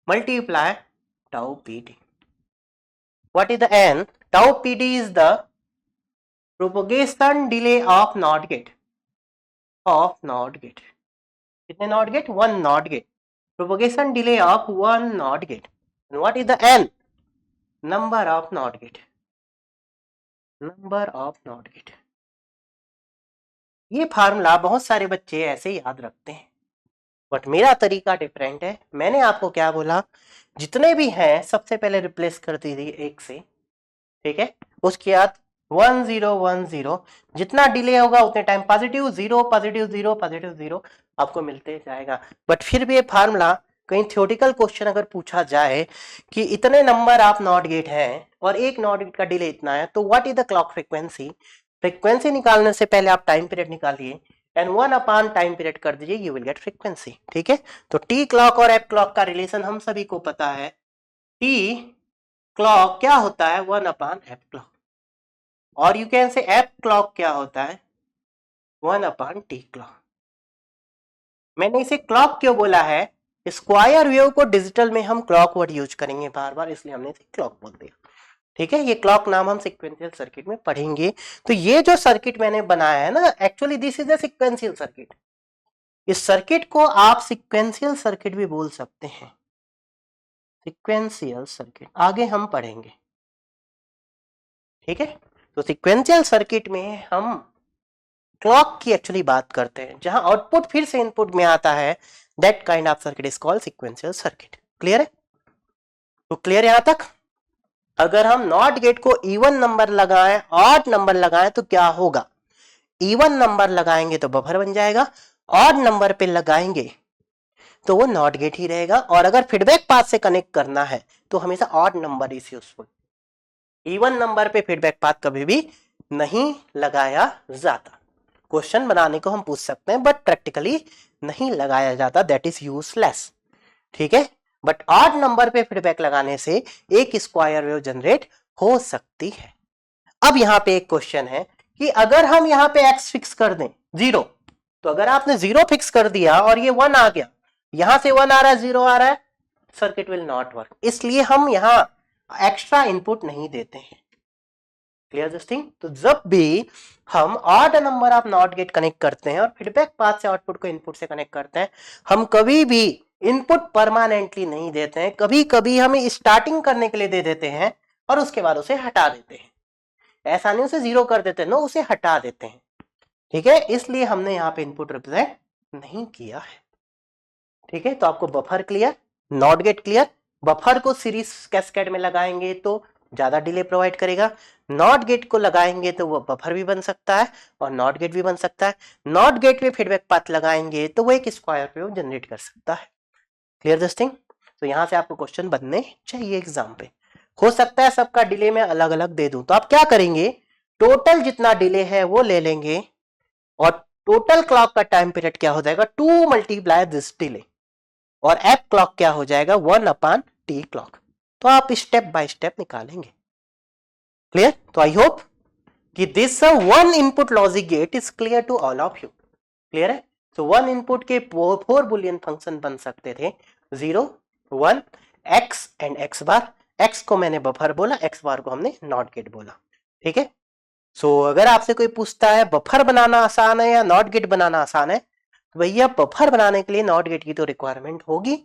multiply tau pd। What is the n, tau pd is the propagation delay of not gate, कितने not gate, 1 not gate, propagation delay of 1 not gate. What is the n, number of not gate, ये formula बहुत सारे बच्चे ऐसे याद रखते हैं, but मेरा तरीका डिफरेंट है। मैंने आपको क्या बोला, जितने भी हैं सबसे पहले रिप्लेस कर दीजिए 1 से, ठीक है, उसके बाद 1 0 1 0, जितना डिले होगा उतने टाइम पॉजिटिव 0 पॉजिटिव 0 पॉजिटिव 0 आपको मिलते जाएगा। बट फिर भी ये फार्मूला कहीं थ्योरेटिकल क्वेश्चन अगर पूछा जाए कि इतने नंबर आप नॉट गेट हैं और एक नॉट गेट का डिले इतना है, तो what is the clock frequency, frequency निकालने से पहले आप टाइम पीरियड निकालिए एंड 1 टाइम पीरियड कर दीजिए, यू विल गेट फ्रीक्वेंसी। ठीक है, तो टी क्लॉक और एफ क्लॉक का रिलेशन हम सभी को पता है, टी क्लॉक क्या होता है 1/f क्लॉक, और you can say F clock क्या होता है 1/t क्लॉक। मैंने इसे क्लॉक क्यों बोला है, स्क्वायर वेव को डिजिटल में हम क्लॉक वर्ड यूज करेंगे बार बार, इसलिए हमने इसे क्लॉक बोल दिया। ठीक है, ये क्लॉक नाम हम सीक्वेंशियल सर्किट में पढ़ेंगे। तो ये जो सर्किट मैंने बनाया है ना, actually this is a sequential circuit. इस सर्किट को आप सीक्वेंशियल सर्किट भी बोल सकते हैं, सीक्वेंशियल सर्किट आगे हम पढ़ेंगे। ठीक है, तो सीक्वेंशियल सर्किट में हम क्लॉक की एक्चुअली बात करते हैं, जहां आउटपुट फिर से इनपुट में आता है, that kind of circuit is called sequential circuit. Clear है, तो क्लियर यहां तक। अगर हम नॉट गेट को इवन नंबर लगाएं, ऑड नंबर लगाएं तो क्या होगा, इवन नंबर लगाएंगे तो बफर बन जाएगा, ऑड नंबर पे लगाएंगे तो वो नॉट गेट ही रहेगा, और अगर फीडबैक पाथ से कनेक्ट करना है तो हमेशा odd number is useful, even number पे फीडबैक पाथ कभी भी नहीं लगाया जाता। क्वेश्चन बनाने को हम पूछ सकते हैं बट प्रैक्टिकली नहीं लगाया जाता, दैट इज यूजलेस। ठीक है, बट ऑड नंबर पे फीडबैक लगाने से एक स्क्वायर वेव जनरेट हो सकती है। अब यहाँ पे एक क्वेश्चन है कि अगर हम यहाँ पे x फिक्स कर दें 0, तो अगर आपने 0 फिक्स कर दिया और ये 1 आ गया, यहां से 1 आ रहा है 0 आ रहा है, सर्किट विल नॉट वर्क, इसलिए हम यहाँ एक्स्ट्रा इनपुट नहीं देते हैं। Clear this thing. तो जब भी हम odd number of not gate connect करते हैं और फीडबैक पाथ से आउटपुट को इनपुट से कनेक्ट करते हैं, हम कभी भी इनपुट परमानेंटली नहीं देते हैं, कभी कभी हम स्टार्टिंग करने के लिए दे देते हैं और उसके बाद उसे हटा देते हैं। ऐसा नहीं उसे 0 कर देते, नो, उसे हटा देते हैं। ठीक है, इसलिए हमने यहाँ पे इनपुट रिप्रेजेंट नहीं किया है। ठीक है, तो आपको buffer clear, not gate clear. Buffer को सीरीज कैस्केड में लगाएंगे तो ज्यादा डिले प्रोवाइड करेगा, नॉट गेट को लगाएंगे तो वो बफर भी बन सकता है और नॉट गेट भी बन सकता है, नॉट गेट में फीडबैक पाथ लगाएंगे तो वो एक स्क्वायर वेव जनरेट कर सकता है। Clear this thing. तो यहां से आपको क्वेश्चन बनने चाहिए एग्जाम पे। हो सकता है सबका डिले मैं अलग अलग दे दूं, तो आप क्या करेंगे, टोटल जितना डिले है वो ले लेंगे और टोटल क्लॉक का टाइम पीरियड क्या हो जाएगा 2 मल्टीप्लाई दिस डिले, और एफ क्लॉक क्या हो जाएगा 1/t क्लॉक। तो आप स्टेप बाय स्टेप निकालेंगे। क्लियर? तो आई होप कि this one input logic gate is clear to all of you. Clear है? तो वन इनपुट के 4 बुलियन फंक्शन बन सकते थे, 0, 1, x and x bar. x को मैंने बफर बोला, x बार को हमने नॉट गेट बोला। ठीक है? सो अगर आपसे कोई पूछता है बफर बनाना आसान है या नॉट गेट बनाना आसान है, तो भैया बफर बनाने के लिए नॉट गेट की तो रिक्वायरमेंट होगी।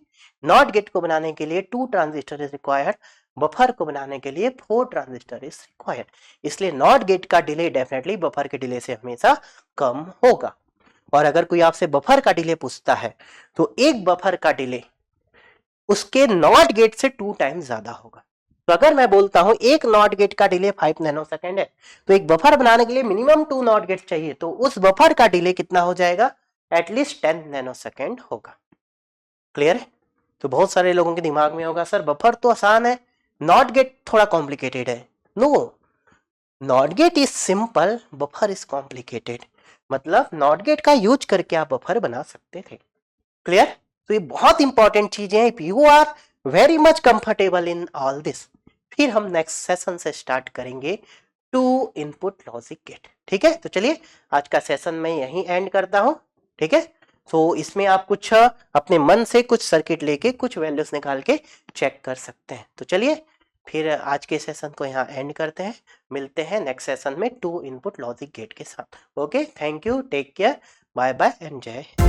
नॉट गेट को बनाने के लिए 2 ट्रांजिस्टर इज रिक्वायर्ड, बफर को बनाने के लिए 4 ट्रांजिस्टर इज रिक्वायर्ड। इसलिए नॉट गेट का डिले डेफिनेटली बफर के डिले से हमेशा कम होगा। और अगर कोई आपसे बफर का डिले पूछता है तो एक बफर का डिले उसके नॉट गेट से 2 टाइम्स ज्यादा होगा। तो अगर मैं बोलता हूं एक नॉट गेट का डिले 5 नैनोसेकंड है, तो एक बफर बनाने के लिए मिनिमम 2 नॉट गेट चाहिए, तो उस बफर का डिले कितना हो जाएगा, एटलीस्ट 10 नैनोसेकंड होगा। क्लियर है? तो बहुत सारे लोगों के दिमाग में होगा सर बफर तो आसान है, नॉट गेट थोड़ा कॉम्प्लिकेटेड है। No, not gate is simple, buffer is complicated. मतलब नॉट गेट का यूज करके आप बफर बना सकते थे। क्लियर? तो ये बहुत इंपॉर्टेंट चीजें हैं। If you are very much comfortable in all this, फिर हम नेक्स्ट सेशन से स्टार्ट करेंगे 2 इनपुट लॉजिक गेट। ठीक है? तो चलिए आज का सेशन मैं यहीं एंड करता हूं। ठीक है? तो इसमें आप कुछ अपने मन से कुछ सर्किट लेके कुछ वैल्यूज निकाल के चेक कर सकते हैं। तो चलिए फिर आज के सेशन को यहाँ एंड करते हैं, मिलते हैं नेक्स्ट सेशन में 2 इनपुट लॉजिक गेट के साथ। Okay, thank you, take care, bye bye and जय हिंद।